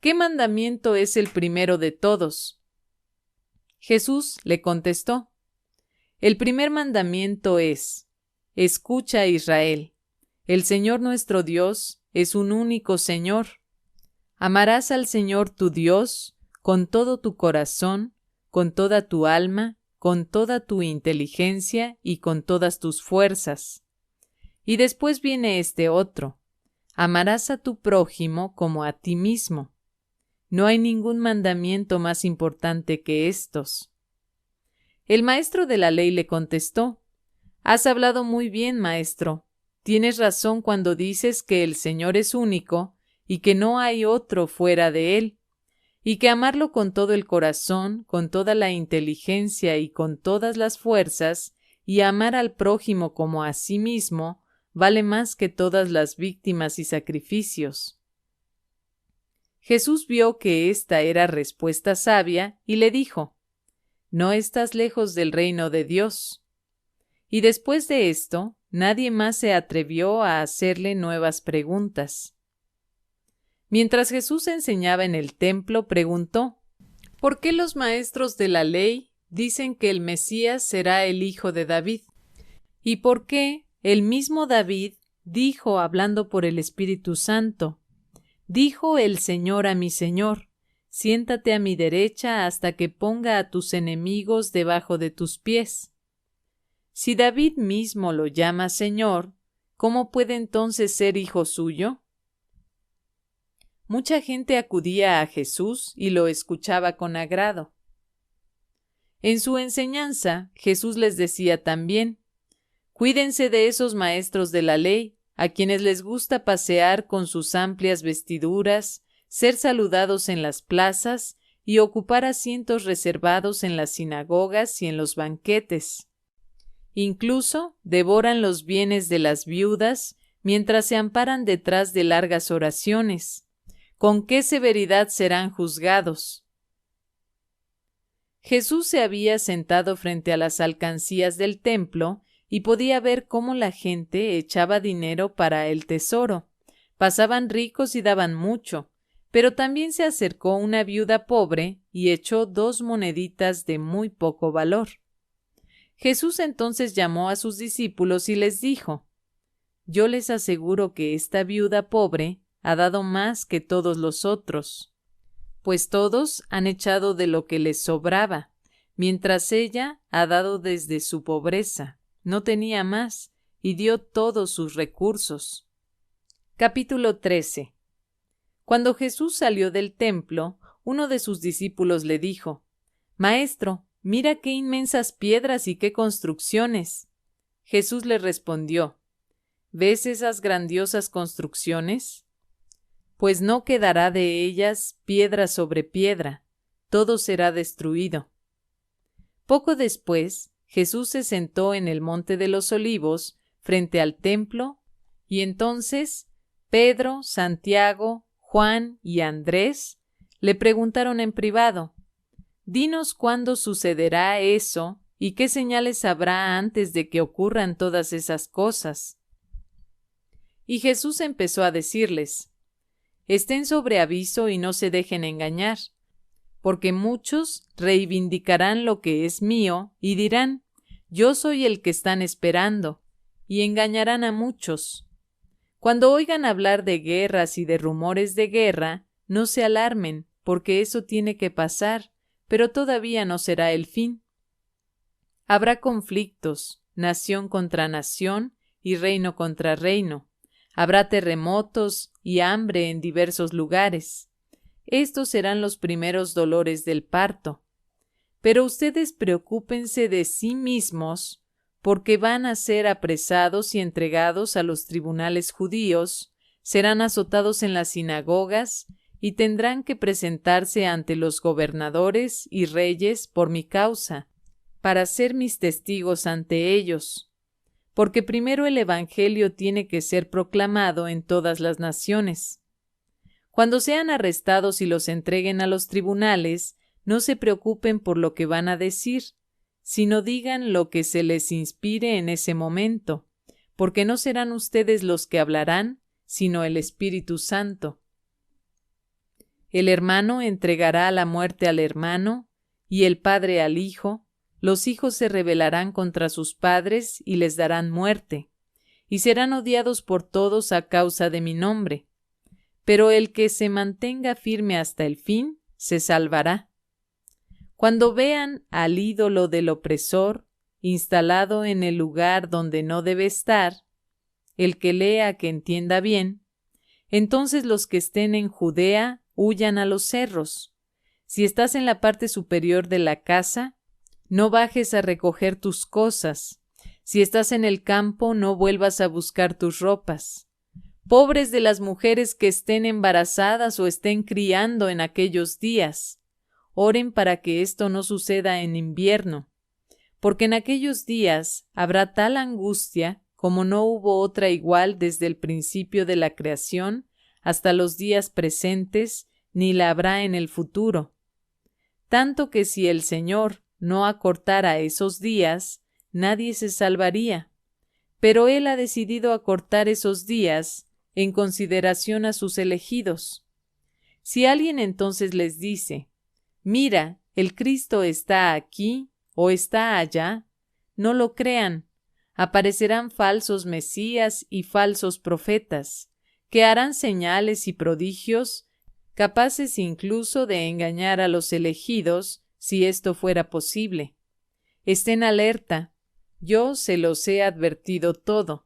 ¿Qué mandamiento es el primero de todos? Jesús le contestó: El primer mandamiento es: Escucha, Israel, el Señor nuestro Dios es un único Señor. Amarás al Señor tu Dios con todo tu corazón, con toda tu alma, con toda tu inteligencia y con todas tus fuerzas. Y después viene este otro: amarás a tu prójimo como a ti mismo. No hay ningún mandamiento más importante que estos. El maestro de la ley le contestó: Has hablado muy bien, maestro. Tienes razón cuando dices que el Señor es único y que no hay otro fuera de Él, y que amarlo con todo el corazón, con toda la inteligencia y con todas las fuerzas, y amar al prójimo como a sí mismo, vale más que todas las víctimas y sacrificios. Jesús vio que esta era respuesta sabia y le dijo: No estás lejos del reino de Dios. Y después de esto, nadie más se atrevió a hacerle nuevas preguntas. Mientras Jesús enseñaba en el templo, preguntó: ¿Por qué los maestros de la ley dicen que el Mesías será el hijo de David? ¿Y por qué el mismo David dijo, hablando por el Espíritu Santo: Dijo el Señor a mi Señor: Siéntate a mi derecha hasta que ponga a tus enemigos debajo de tus pies? Si David mismo lo llama Señor, ¿cómo puede entonces ser hijo suyo? Mucha gente acudía a Jesús y lo escuchaba con agrado. En su enseñanza, Jesús les decía también: Cuídense de esos maestros de la ley, a quienes les gusta pasear con sus amplias vestiduras, ser saludados en las plazas y ocupar asientos reservados en las sinagogas y en los banquetes. Incluso devoran los bienes de las viudas mientras se amparan detrás de largas oraciones. ¿Con qué severidad serán juzgados? Jesús se había sentado frente a las alcancías del templo y podía ver cómo la gente echaba dinero para el tesoro. Pasaban ricos y daban mucho, pero también se acercó una viuda pobre y echó 2 moneditas de muy poco valor. Jesús entonces llamó a sus discípulos y les dijo: Yo les aseguro que esta viuda pobre ha dado más que todos los otros, pues todos han echado de lo que les sobraba, mientras ella ha dado desde su pobreza, no tenía más, y dio todos sus recursos. Capítulo 13. Cuando Jesús salió del templo, uno de sus discípulos le dijo: Maestro, mira qué inmensas piedras y qué construcciones. Jesús le respondió: ¿Ves esas grandiosas construcciones? Pues no quedará de ellas piedra sobre piedra, todo será destruido. Poco después, Jesús se sentó en el monte de los Olivos, frente al templo, y entonces Pedro, Santiago, Juan y Andrés le preguntaron en privado: Dinos cuándo sucederá eso y qué señales habrá antes de que ocurran todas esas cosas. Y Jesús empezó a decirles: Estén sobre aviso y no se dejen engañar, porque muchos reivindicarán lo que es mío y dirán: Yo soy el que están esperando, y engañarán a muchos. Cuando oigan hablar de guerras y de rumores de guerra, no se alarmen, porque eso tiene que pasar, pero todavía no será el fin. Habrá conflictos, nación contra nación y reino contra reino. Habrá terremotos y hambre en diversos lugares. Estos serán los primeros dolores del parto. Pero ustedes preocúpense de sí mismos, porque van a ser apresados y entregados a los tribunales judíos, serán azotados en las sinagogas y tendrán que presentarse ante los gobernadores y reyes por mi causa, para ser mis testigos ante ellos. Porque primero el Evangelio tiene que ser proclamado en todas las naciones. Cuando sean arrestados y los entreguen a los tribunales, no se preocupen por lo que van a decir, sino digan lo que se les inspire en ese momento, porque no serán ustedes los que hablarán, sino el Espíritu Santo. El hermano entregará a la muerte al hermano, y el padre al hijo. Los hijos se rebelarán contra sus padres y les darán muerte, y serán odiados por todos a causa de mi nombre. Pero el que se mantenga firme hasta el fin, se salvará. Cuando vean al ídolo del opresor instalado en el lugar donde no debe estar, el que lea que entienda bien, entonces los que estén en Judea huyan a los cerros. Si estás en la parte superior de la casa, no bajes a recoger tus cosas. Si estás en el campo, no vuelvas a buscar tus ropas. Pobres de las mujeres que estén embarazadas o estén criando en aquellos días. Oren para que esto no suceda en invierno, porque en aquellos días habrá tal angustia como no hubo otra igual desde el principio de la creación hasta los días presentes, ni la habrá en el futuro. Tanto que si el Señor no acortara esos días, nadie se salvaría. Pero Él ha decidido acortar esos días en consideración a sus elegidos. Si alguien entonces les dice: Mira, el Cristo está aquí o está allá, no lo crean. Aparecerán falsos mesías y falsos profetas, que harán señales y prodigios, capaces incluso de engañar a los elegidos, si esto fuera posible. Estén alerta, yo se los he advertido todo.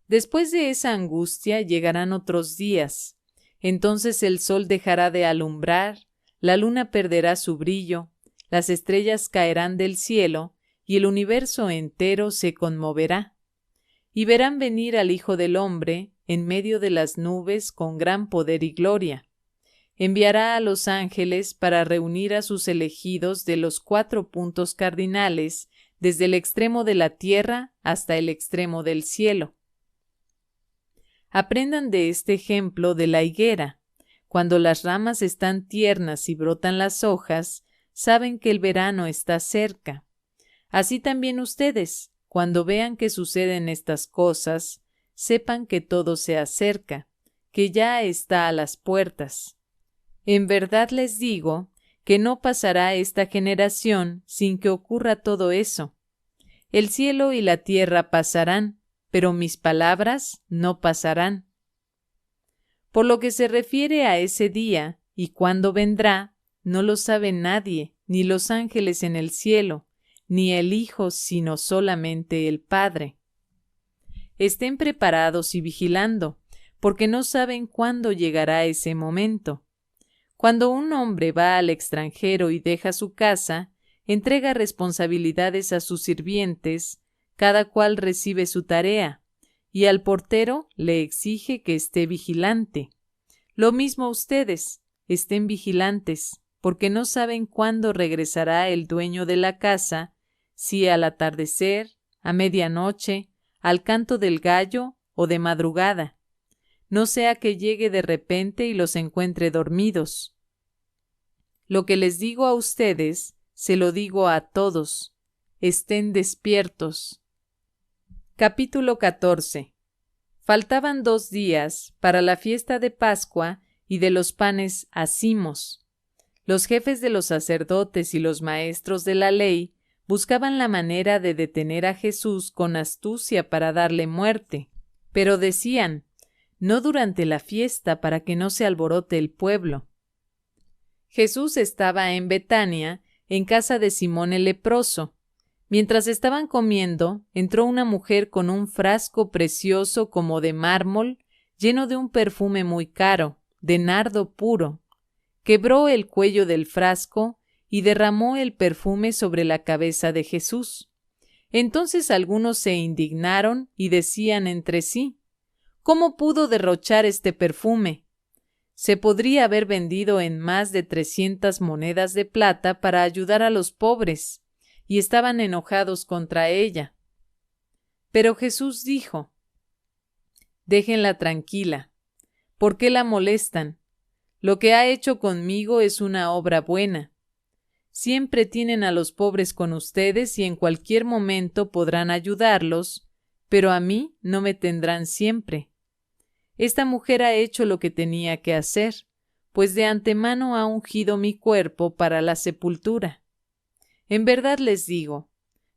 Después de esa angustia llegarán otros días. Entonces el sol dejará de alumbrar, la luna perderá su brillo, las estrellas caerán del cielo, y el universo entero se conmoverá. Y verán venir al Hijo del Hombre en medio de las nubes con gran poder y gloria. Enviará a los ángeles para reunir a sus elegidos de los 4 puntos cardinales, desde el extremo de la tierra hasta el extremo del cielo. Aprendan de este ejemplo de la higuera. Cuando las ramas están tiernas y brotan las hojas, saben que el verano está cerca. Así también ustedes, cuando vean que suceden estas cosas, sepan que todo se acerca, que ya está a las puertas. En verdad les digo que no pasará esta generación sin que ocurra todo eso. El cielo y la tierra pasarán, pero mis palabras no pasarán. Por lo que se refiere a ese día y cuándo vendrá, no lo sabe nadie, ni los ángeles en el cielo, ni el Hijo, sino solamente el Padre. Estén preparados y vigilando, porque no saben cuándo llegará ese momento. Cuando un hombre va al extranjero y deja su casa, entrega responsabilidades a sus sirvientes, cada cual recibe su tarea, y al portero le exige que esté vigilante. Lo mismo ustedes, estén vigilantes, porque no saben cuándo regresará el dueño de la casa, si al atardecer, a medianoche, al canto del gallo o de madrugada. No sea que llegue de repente y los encuentre dormidos. Lo que les digo a ustedes, se lo digo a todos. Estén despiertos. Capítulo 14. Faltaban 2 días para la fiesta de Pascua y de los panes ácimos. Los jefes de los sacerdotes y los maestros de la ley buscaban la manera de detener a Jesús con astucia para darle muerte, pero decían: no durante la fiesta, para que no se alborote el pueblo. Jesús estaba en Betania, en casa de Simón el leproso. Mientras estaban comiendo, entró una mujer con un frasco precioso como de mármol, lleno de un perfume muy caro, de nardo puro. Quebró el cuello del frasco y derramó el perfume sobre la cabeza de Jesús. Entonces algunos se indignaron y decían entre sí: ¿cómo pudo derrochar este perfume? Se podría haber vendido en más de 300 monedas de plata para ayudar a los pobres, y estaban enojados contra ella. Pero Jesús dijo: déjenla tranquila. ¿Por qué la molestan? Lo que ha hecho conmigo es una obra buena. Siempre tienen a los pobres con ustedes y en cualquier momento podrán ayudarlos, pero a mí no me tendrán siempre. Esta mujer ha hecho lo que tenía que hacer, pues de antemano ha ungido mi cuerpo para la sepultura. En verdad les digo,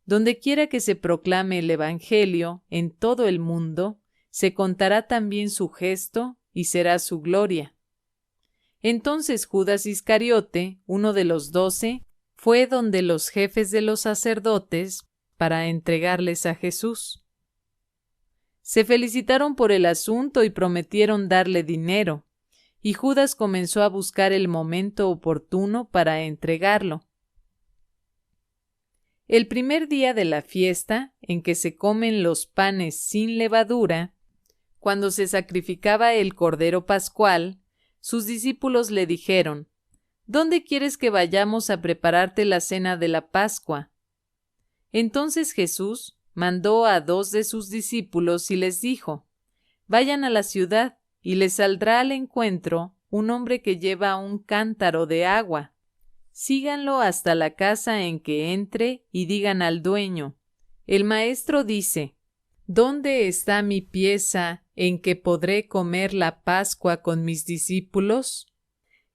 donde quiera que se proclame el Evangelio en todo el mundo, se contará también su gesto y será su gloria. Entonces Judas Iscariote, uno de los 12, fue donde los jefes de los sacerdotes para entregarles a Jesús. Se felicitaron por el asunto y prometieron darle dinero, y Judas comenzó a buscar el momento oportuno para entregarlo. El primer día de la fiesta, en que se comen los panes sin levadura, cuando se sacrificaba el cordero pascual, sus discípulos le dijeron: ¿dónde quieres que vayamos a prepararte la cena de la Pascua? Entonces Jesús mandó a 2 de sus discípulos y les dijo: vayan a la ciudad y les saldrá al encuentro un hombre que lleva un cántaro de agua. Síganlo hasta la casa en que entre y digan al dueño: el maestro dice, ¿dónde está mi pieza en que podré comer la Pascua con mis discípulos?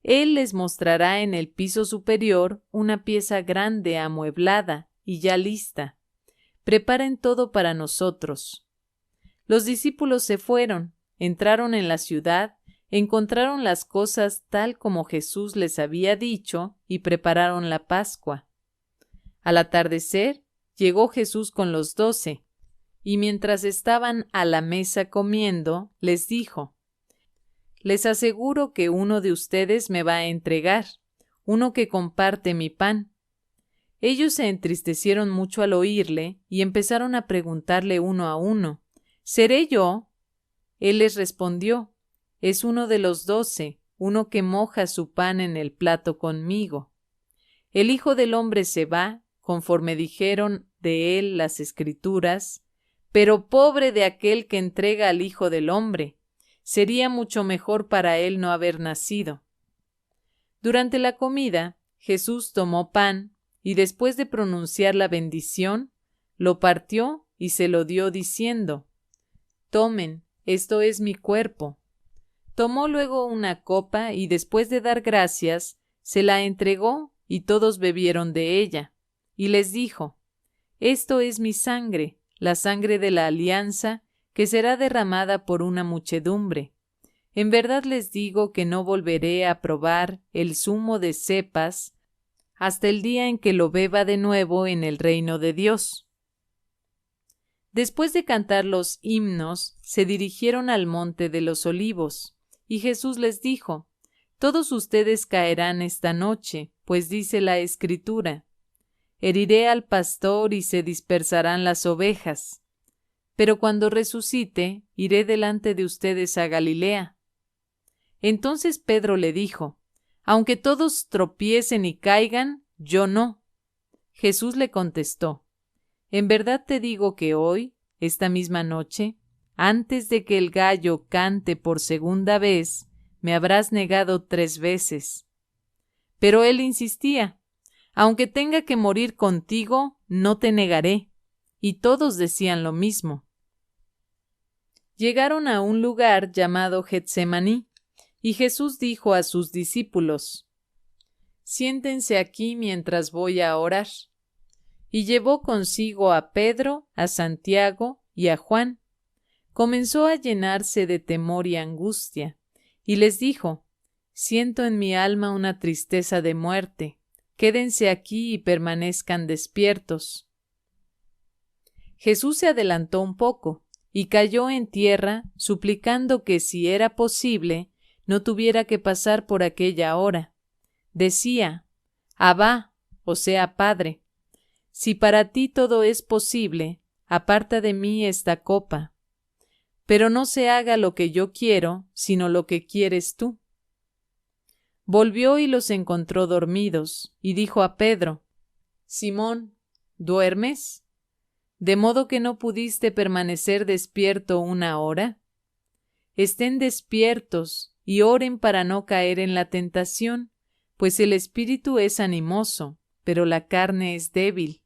Él les mostrará en el piso superior una pieza grande amueblada y ya lista. Preparen todo para nosotros. Los discípulos se fueron, entraron en la ciudad, encontraron las cosas tal como Jesús les había dicho y prepararon la Pascua. Al atardecer, llegó Jesús con los 12, y mientras estaban a la mesa comiendo, les dijo: les aseguro que uno de ustedes me va a entregar, uno que comparte mi pan. Ellos se entristecieron mucho al oírle y empezaron a preguntarle uno a uno: ¿seré yo? Él les respondió: es uno de los 12, uno que moja su pan en el plato conmigo. El Hijo del Hombre se va, conforme dijeron de él las Escrituras, pero pobre de aquel que entrega al Hijo del Hombre. Sería mucho mejor para él no haber nacido. Durante la comida, Jesús tomó pan y después de pronunciar la bendición, lo partió y se lo dio diciendo: tomen, esto es mi cuerpo. Tomó luego una copa y después de dar gracias, se la entregó y todos bebieron de ella. Y les dijo: esto es mi sangre, la sangre de la alianza, que será derramada por una muchedumbre. En verdad les digo que no volveré a probar el zumo de cepas hasta el día en que lo beba de nuevo en el reino de Dios. Después de cantar los himnos, se dirigieron al monte de los Olivos, y Jesús les dijo: Todos ustedes caerán esta noche, pues dice la Escritura: Heriré al pastor y se dispersarán las ovejas. Pero cuando resucite, iré delante de ustedes a Galilea. Entonces Pedro le dijo: Aunque todos tropiecen y caigan, yo no. Jesús le contestó: En verdad te digo que hoy, esta misma noche, antes de que el gallo cante por segunda vez, me habrás negado 3 veces. Pero él insistía: Aunque tenga que morir contigo, no te negaré. Y todos decían lo mismo. Llegaron a un lugar llamado Getsemaní, y Jesús dijo a sus discípulos: Siéntense aquí mientras voy a orar. Y llevó consigo a Pedro, a Santiago y a Juan. Comenzó a llenarse de temor y angustia, y les dijo: Siento en mi alma una tristeza de muerte. Quédense aquí y permanezcan despiertos. Jesús se adelantó un poco y cayó en tierra, suplicando que, si era posible, no tuviera que pasar por aquella hora. Decía: Abba, o sea, Padre, si para ti todo es posible, aparta de mí esta copa. Pero no se haga lo que yo quiero, sino lo que quieres tú. Volvió y los encontró dormidos, y dijo a Pedro: Simón, ¿duermes? ¿De modo que no pudiste permanecer despierto 1 hora? Estén despiertos y oren para no caer en la tentación, pues el espíritu es animoso, pero la carne es débil.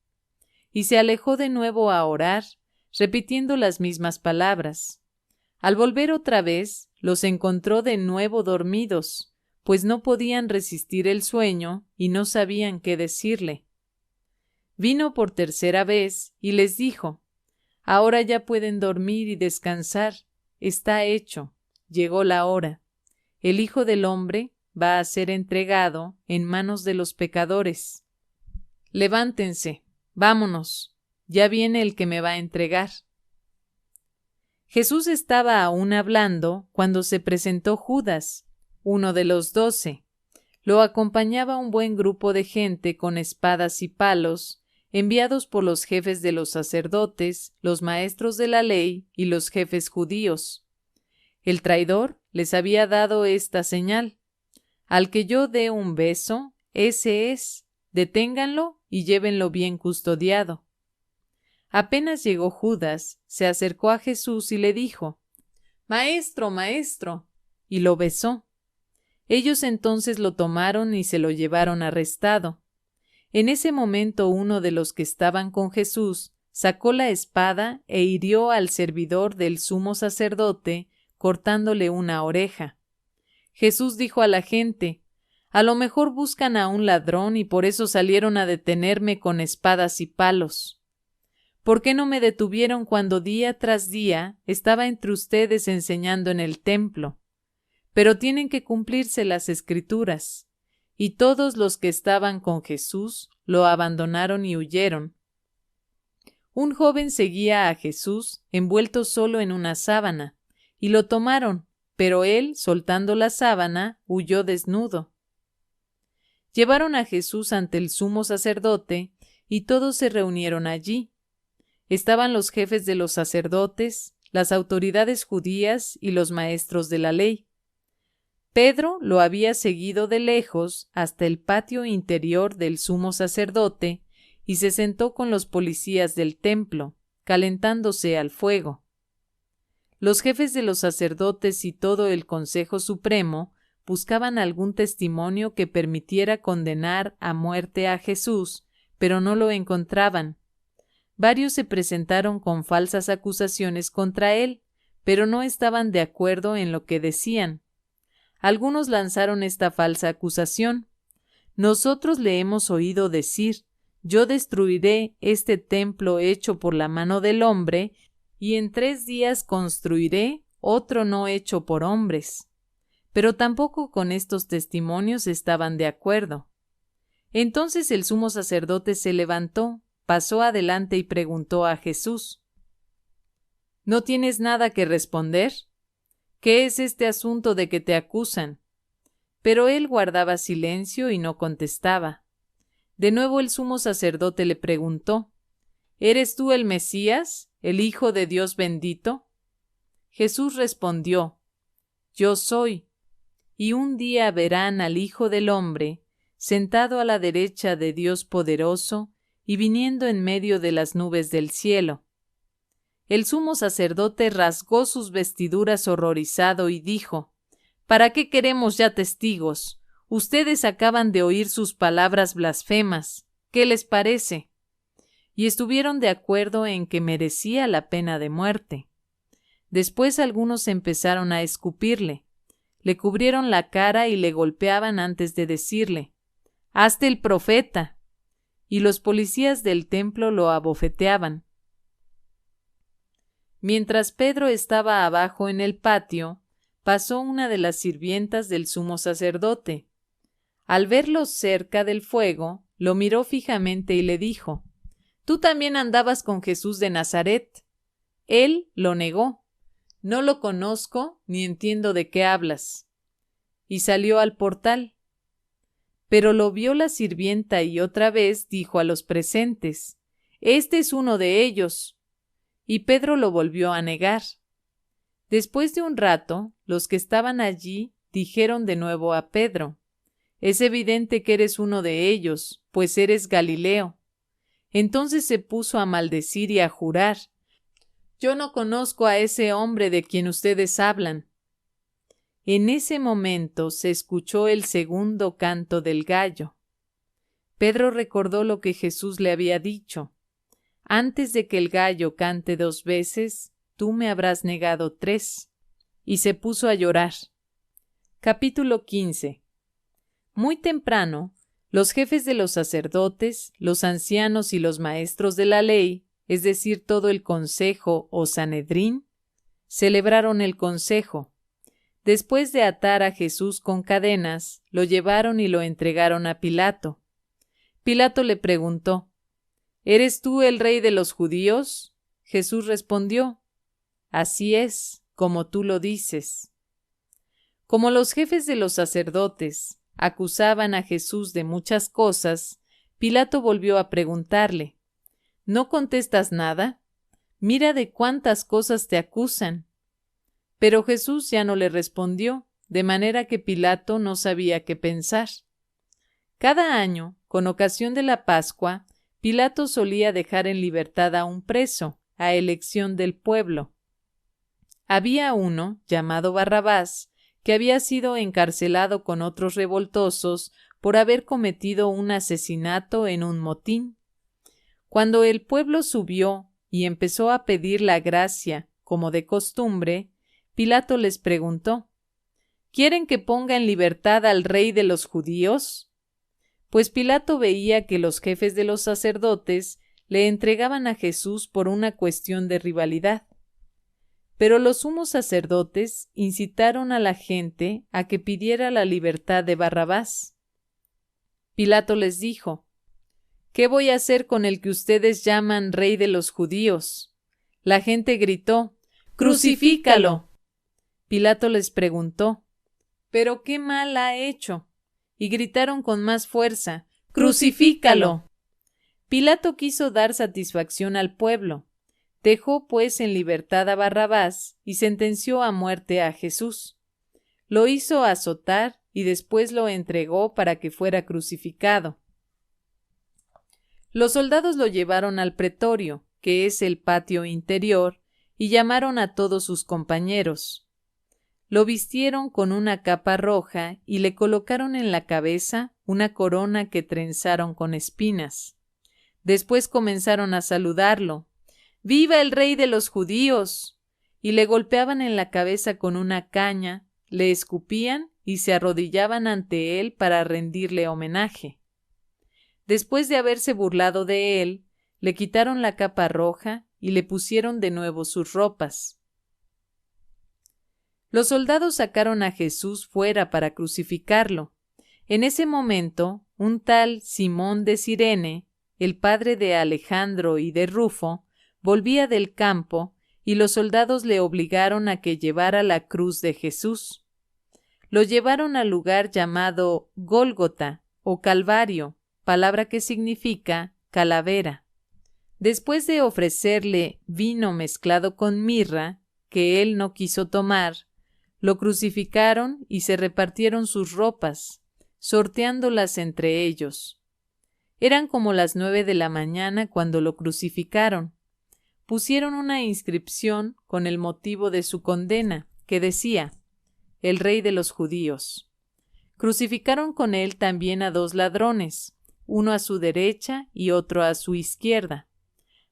Y se alejó de nuevo a orar, repitiendo las mismas palabras. Al volver otra vez, los encontró de nuevo dormidos, pues no podían resistir el sueño y no sabían qué decirle. Vino por 3ª vez y les dijo: Ahora ya pueden dormir y descansar, está hecho, llegó la hora. El Hijo del Hombre va a ser entregado en manos de los pecadores. Levántense, vámonos, ya viene el que me va a entregar. Jesús estaba aún hablando cuando se presentó Judas, uno de los 12. Lo acompañaba un buen grupo de gente con espadas y palos, enviados por los jefes de los sacerdotes, los maestros de la ley y los jefes judíos. El traidor les había dado esta señal: Al que yo dé un beso, ese es, deténganlo y llévenlo bien custodiado. Apenas llegó Judas, se acercó a Jesús y le dijo: Maestro, maestro, y lo besó. Ellos entonces lo tomaron y se lo llevaron arrestado. En ese momento uno de los que estaban con Jesús sacó la espada e hirió al servidor del sumo sacerdote, cortándole una oreja. Jesús dijo a la gente: A lo mejor buscan a un ladrón y por eso salieron a detenerme con espadas y palos. ¿Por qué no me detuvieron cuando día tras día estaba entre ustedes enseñando en el templo? Pero tienen que cumplirse las Escrituras. Y todos los que estaban con Jesús lo abandonaron y huyeron. Un joven seguía a Jesús envuelto solo en una sábana, y lo tomaron, pero él, soltando la sábana, huyó desnudo. Llevaron a Jesús ante el sumo sacerdote, y todos se reunieron allí. Estaban los jefes de los sacerdotes, las autoridades judías y los maestros de la ley. Pedro lo había seguido de lejos hasta el patio interior del sumo sacerdote y se sentó con los policías del templo, calentándose al fuego. Los jefes de los sacerdotes y todo el Consejo Supremo buscaban algún testimonio que permitiera condenar a muerte a Jesús, pero no lo encontraban. Varios se presentaron con falsas acusaciones contra él, pero no estaban de acuerdo en lo que decían. Algunos lanzaron esta falsa acusación: Nosotros le hemos oído decir: Yo destruiré este templo hecho por la mano del hombre, y en 3 días construiré otro no hecho por hombres. Pero tampoco con estos testimonios estaban de acuerdo. Entonces el sumo sacerdote se levantó, pasó adelante y preguntó a Jesús: ¿No tienes nada que responder? ¿Qué es este asunto de que te acusan? Pero él guardaba silencio y no contestaba. De nuevo el sumo sacerdote le preguntó, ¿eres tú el Mesías, el Hijo de Dios bendito? Jesús respondió, Yo soy. Y un día verán al Hijo del Hombre sentado a la derecha de Dios poderoso y viniendo en medio de las nubes del cielo. El sumo sacerdote rasgó sus vestiduras horrorizado y dijo, ¿Para qué queremos ya testigos? Ustedes acaban de oír sus palabras blasfemas. ¿Qué les parece? Y estuvieron de acuerdo en que merecía la pena de muerte. Después algunos empezaron a escupirle. Le cubrieron la cara y le golpeaban antes de decirle, «¡Hazte el profeta!». Y los policías del templo lo abofeteaban. Mientras Pedro estaba abajo en el patio, pasó una de las sirvientas del sumo sacerdote. Al verlo cerca del fuego, lo miró fijamente y le dijo, «Tú también andabas con Jesús de Nazaret». Él lo negó. «No lo conozco ni entiendo de qué hablas». Y salió al portal. Pero lo vio la sirvienta y otra vez dijo a los presentes, «Este es uno de ellos». Y Pedro lo volvió a negar. Después de un rato, los que estaban allí dijeron de nuevo a Pedro, «Es evidente que eres uno de ellos, pues eres Galileo». Entonces se puso a maldecir y a jurar, «Yo no conozco a ese hombre de quien ustedes hablan». En ese momento se escuchó el segundo canto del gallo. Pedro recordó lo que Jesús le había dicho, «Antes de que el gallo cante 2 veces, tú me habrás negado 3». Y se puso a llorar. Capítulo 15. Muy temprano, los jefes de los sacerdotes, los ancianos y los maestros de la ley, es decir, todo el consejo o Sanedrín, celebraron el consejo. Después de atar a Jesús con cadenas, lo llevaron y lo entregaron a Pilato. Pilato le preguntó, ¿eres tú el rey de los judíos? Jesús respondió, así es, como tú lo dices. Como los jefes de los sacerdotes acusaban a Jesús de muchas cosas, Pilato volvió a preguntarle, ¿no contestas nada? Mira de cuántas cosas te acusan. Pero Jesús ya no le respondió, de manera que Pilato no sabía qué pensar. Cada año, con ocasión de la Pascua, Pilato solía dejar en libertad a un preso, a elección del pueblo. Había uno, llamado Barrabás, que había sido encarcelado con otros revoltosos por haber cometido un asesinato en un motín. Cuando el pueblo subió y empezó a pedir la gracia, como de costumbre, Pilato les preguntó, ¿quieren que ponga en libertad al rey de los judíos? Pues Pilato veía que los jefes de los sacerdotes le entregaban a Jesús por una cuestión de rivalidad. Pero los sumos sacerdotes incitaron a la gente a que pidiera la libertad de Barrabás. Pilato les dijo, ¿qué voy a hacer con el que ustedes llaman rey de los judíos? La gente gritó, ¡crucifícalo! Pilato les preguntó, ¿pero qué mal ha hecho? Y gritaron con más fuerza, ¡crucifícalo! Pilato quiso dar satisfacción al pueblo. Dejó pues en libertad a Barrabás y sentenció a muerte a Jesús. Lo hizo azotar y después lo entregó para que fuera crucificado. Los soldados lo llevaron al pretorio, que es el patio interior, y llamaron a todos sus compañeros. Lo vistieron con una capa roja y le colocaron en la cabeza una corona que trenzaron con espinas. Después comenzaron a saludarlo. ¡Viva el rey de los judíos! Y le golpeaban en la cabeza con una caña, le escupían y se arrodillaban ante él para rendirle homenaje. Después de haberse burlado de él, le quitaron la capa roja y le pusieron de nuevo sus ropas. Los soldados sacaron a Jesús fuera para crucificarlo. En ese momento, un tal Simón de Cirene, el padre de Alejandro y de Rufo, volvía del campo y los soldados le obligaron a que llevara la cruz de Jesús. Lo llevaron al lugar llamado Gólgota o Calvario, palabra que significa calavera. Después de ofrecerle vino mezclado con mirra, que él no quiso tomar, lo crucificaron y se repartieron sus ropas, sorteándolas entre ellos. Eran como las 9 de la mañana cuando lo crucificaron. Pusieron una inscripción con el motivo de su condena, que decía: el Rey de los Judíos. Crucificaron con él también a 2 ladrones, uno a su derecha y otro a su izquierda.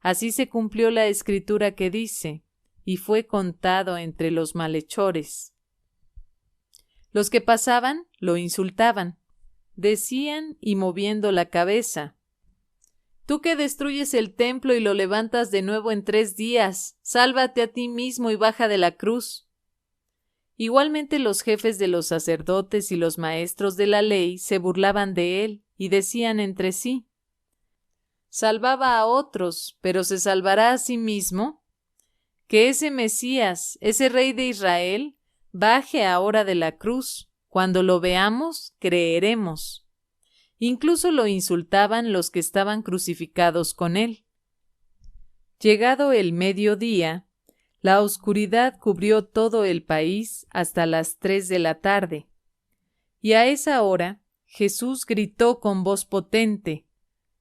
Así se cumplió la escritura que dice: y fue contado entre los malhechores. Los que pasaban lo insultaban. Decían, y moviendo la cabeza: tú que destruyes el templo y lo levantas de nuevo en 3 días, sálvate a ti mismo y baja de la cruz. Igualmente los jefes de los sacerdotes y los maestros de la ley se burlaban de él y decían entre sí: salvaba a otros, pero ¿se salvará a sí mismo? Que ese Mesías, ese Rey de Israel, baje ahora de la cruz. Cuando lo veamos, creeremos. Incluso lo insultaban los que estaban crucificados con él. Llegado el mediodía, la oscuridad cubrió todo el país hasta las 3 de la tarde. Y a esa hora, Jesús gritó con voz potente: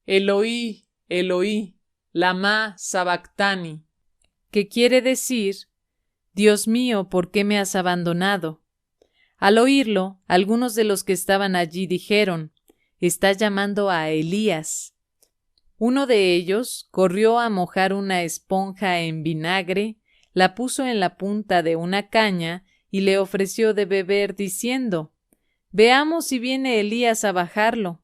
Eloí, Eloí, lama sabactani, que quiere decir: Dios mío, ¿por qué me has abandonado? Al oírlo, algunos de los que estaban allí dijeron: está llamando a Elías. Uno de ellos corrió a mojar una esponja en vinagre, la puso en la punta de una caña y le ofreció de beber, diciendo: veamos si viene Elías a bajarlo.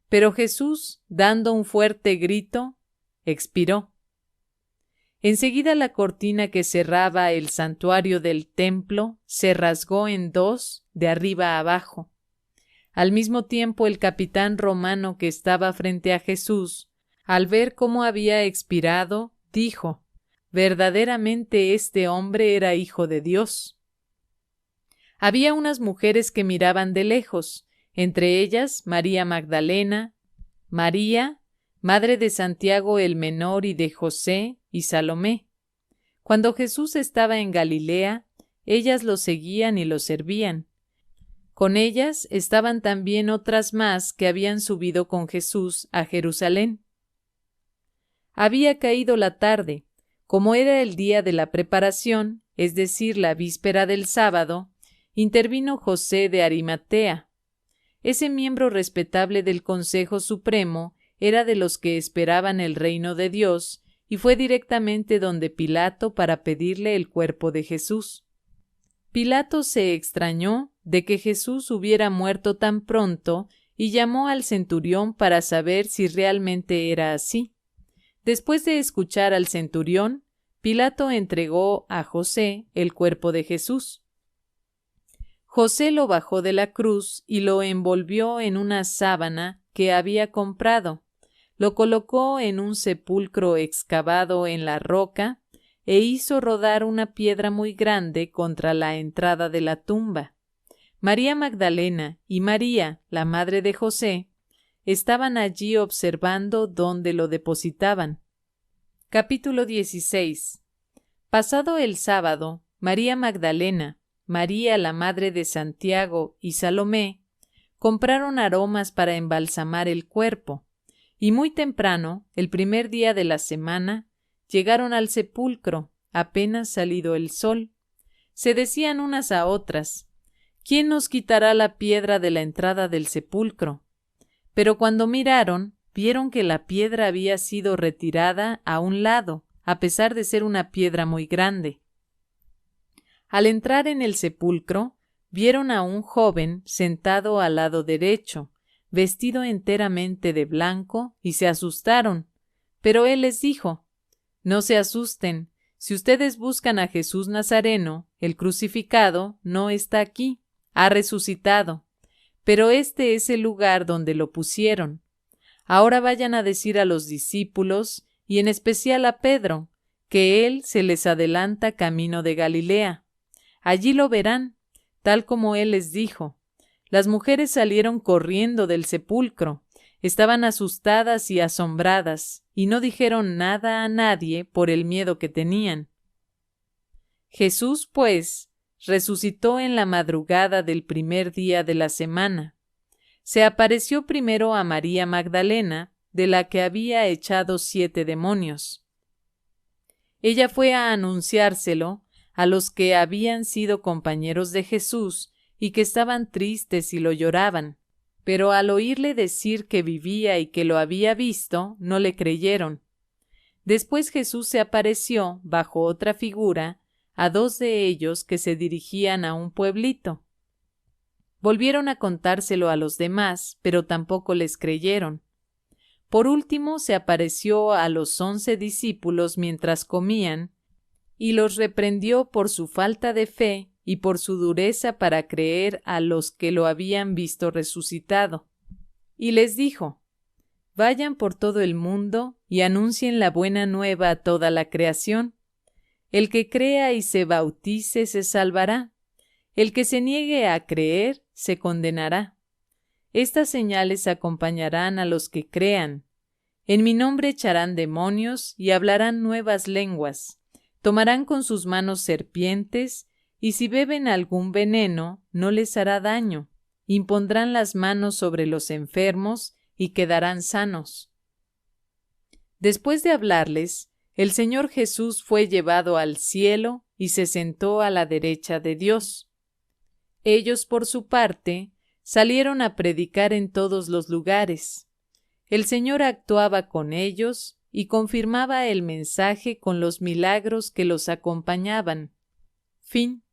Pero Jesús, dando un fuerte grito, expiró. Enseguida la cortina que cerraba el santuario del templo se rasgó en 2 de arriba a abajo. Al mismo tiempo el capitán romano que estaba frente a Jesús, al ver cómo había expirado, dijo: verdaderamente este hombre era hijo de Dios. Había unas mujeres que miraban de lejos, entre ellas María Magdalena, María, madre de Santiago el menor y de José, y Salomé. Cuando Jesús estaba en Galilea, ellas lo seguían y lo servían. Con ellas estaban también otras más que habían subido con Jesús a Jerusalén. Había caído la tarde. Como era el día de la preparación, es decir, la víspera del sábado, intervino José de Arimatea. Ese miembro respetable del Consejo Supremo era de los que esperaban el reino de Dios y fue directamente donde Pilato para pedirle el cuerpo de Jesús. Pilato se extrañó de que Jesús hubiera muerto tan pronto y llamó al centurión para saber si realmente era así. Después de escuchar al centurión, Pilato entregó a José el cuerpo de Jesús. José lo bajó de la cruz y lo envolvió en una sábana que había comprado. Lo colocó en un sepulcro excavado en la roca e hizo rodar una piedra muy grande contra la entrada de la tumba. María Magdalena y María, la madre de José, estaban allí observando dónde lo depositaban. Capítulo 16. Pasado el sábado, María Magdalena, María la madre de Santiago y Salomé compraron aromas para embalsamar el cuerpo, y muy temprano, el primer día de la semana, llegaron al sepulcro, apenas salido el sol. Se decían unas a otras: ¿quién nos quitará la piedra de la entrada del sepulcro? Pero cuando miraron, vieron que la piedra había sido retirada a un lado, a pesar de ser una piedra muy grande. Al entrar en el sepulcro, vieron a un joven sentado al lado derecho, vestido enteramente de blanco, y se asustaron. Pero él les dijo: no se asusten, si ustedes buscan a Jesús Nazareno, el crucificado, no está aquí, ha resucitado. Pero este es el lugar donde lo pusieron. Ahora vayan a decir a los discípulos, y en especial a Pedro, que él se les adelanta camino de Galilea. Allí lo verán, tal como él les dijo. Las mujeres salieron corriendo del sepulcro. Estaban asustadas y asombradas, y no dijeron nada a nadie por el miedo que tenían. Jesús, pues, resucitó en la madrugada del primer día de la semana. Se apareció primero a María Magdalena, de la que había echado 7 demonios. Ella fue a anunciárselo a los que habían sido compañeros de Jesús y que estaban tristes y lo lloraban, pero al oírle decir que vivía y que lo había visto, no le creyeron. Después Jesús se apareció, bajo otra figura, a 2 de ellos que se dirigían a un pueblito. Volvieron a contárselo a los demás, pero tampoco les creyeron. Por último se apareció a los 11 discípulos mientras comían, y los reprendió por su falta de fe y por su dureza para creer a los que lo habían visto resucitado. Y les dijo: Vayan por todo el mundo y anuncien la buena nueva a toda la creación. El que crea y se bautice se salvará. El que se niegue a creer se condenará. Estas señales acompañarán a los que crean. En mi nombre echarán demonios y hablarán nuevas lenguas. Tomarán con sus manos serpientes, y si beben algún veneno, no les hará daño. Impondrán las manos sobre los enfermos y quedarán sanos. Después de hablarles, el Señor Jesús fue llevado al cielo y se sentó a la derecha de Dios. Ellos, por su parte, salieron a predicar en todos los lugares. El Señor actuaba con ellos y confirmaba el mensaje con los milagros que los acompañaban. Fin.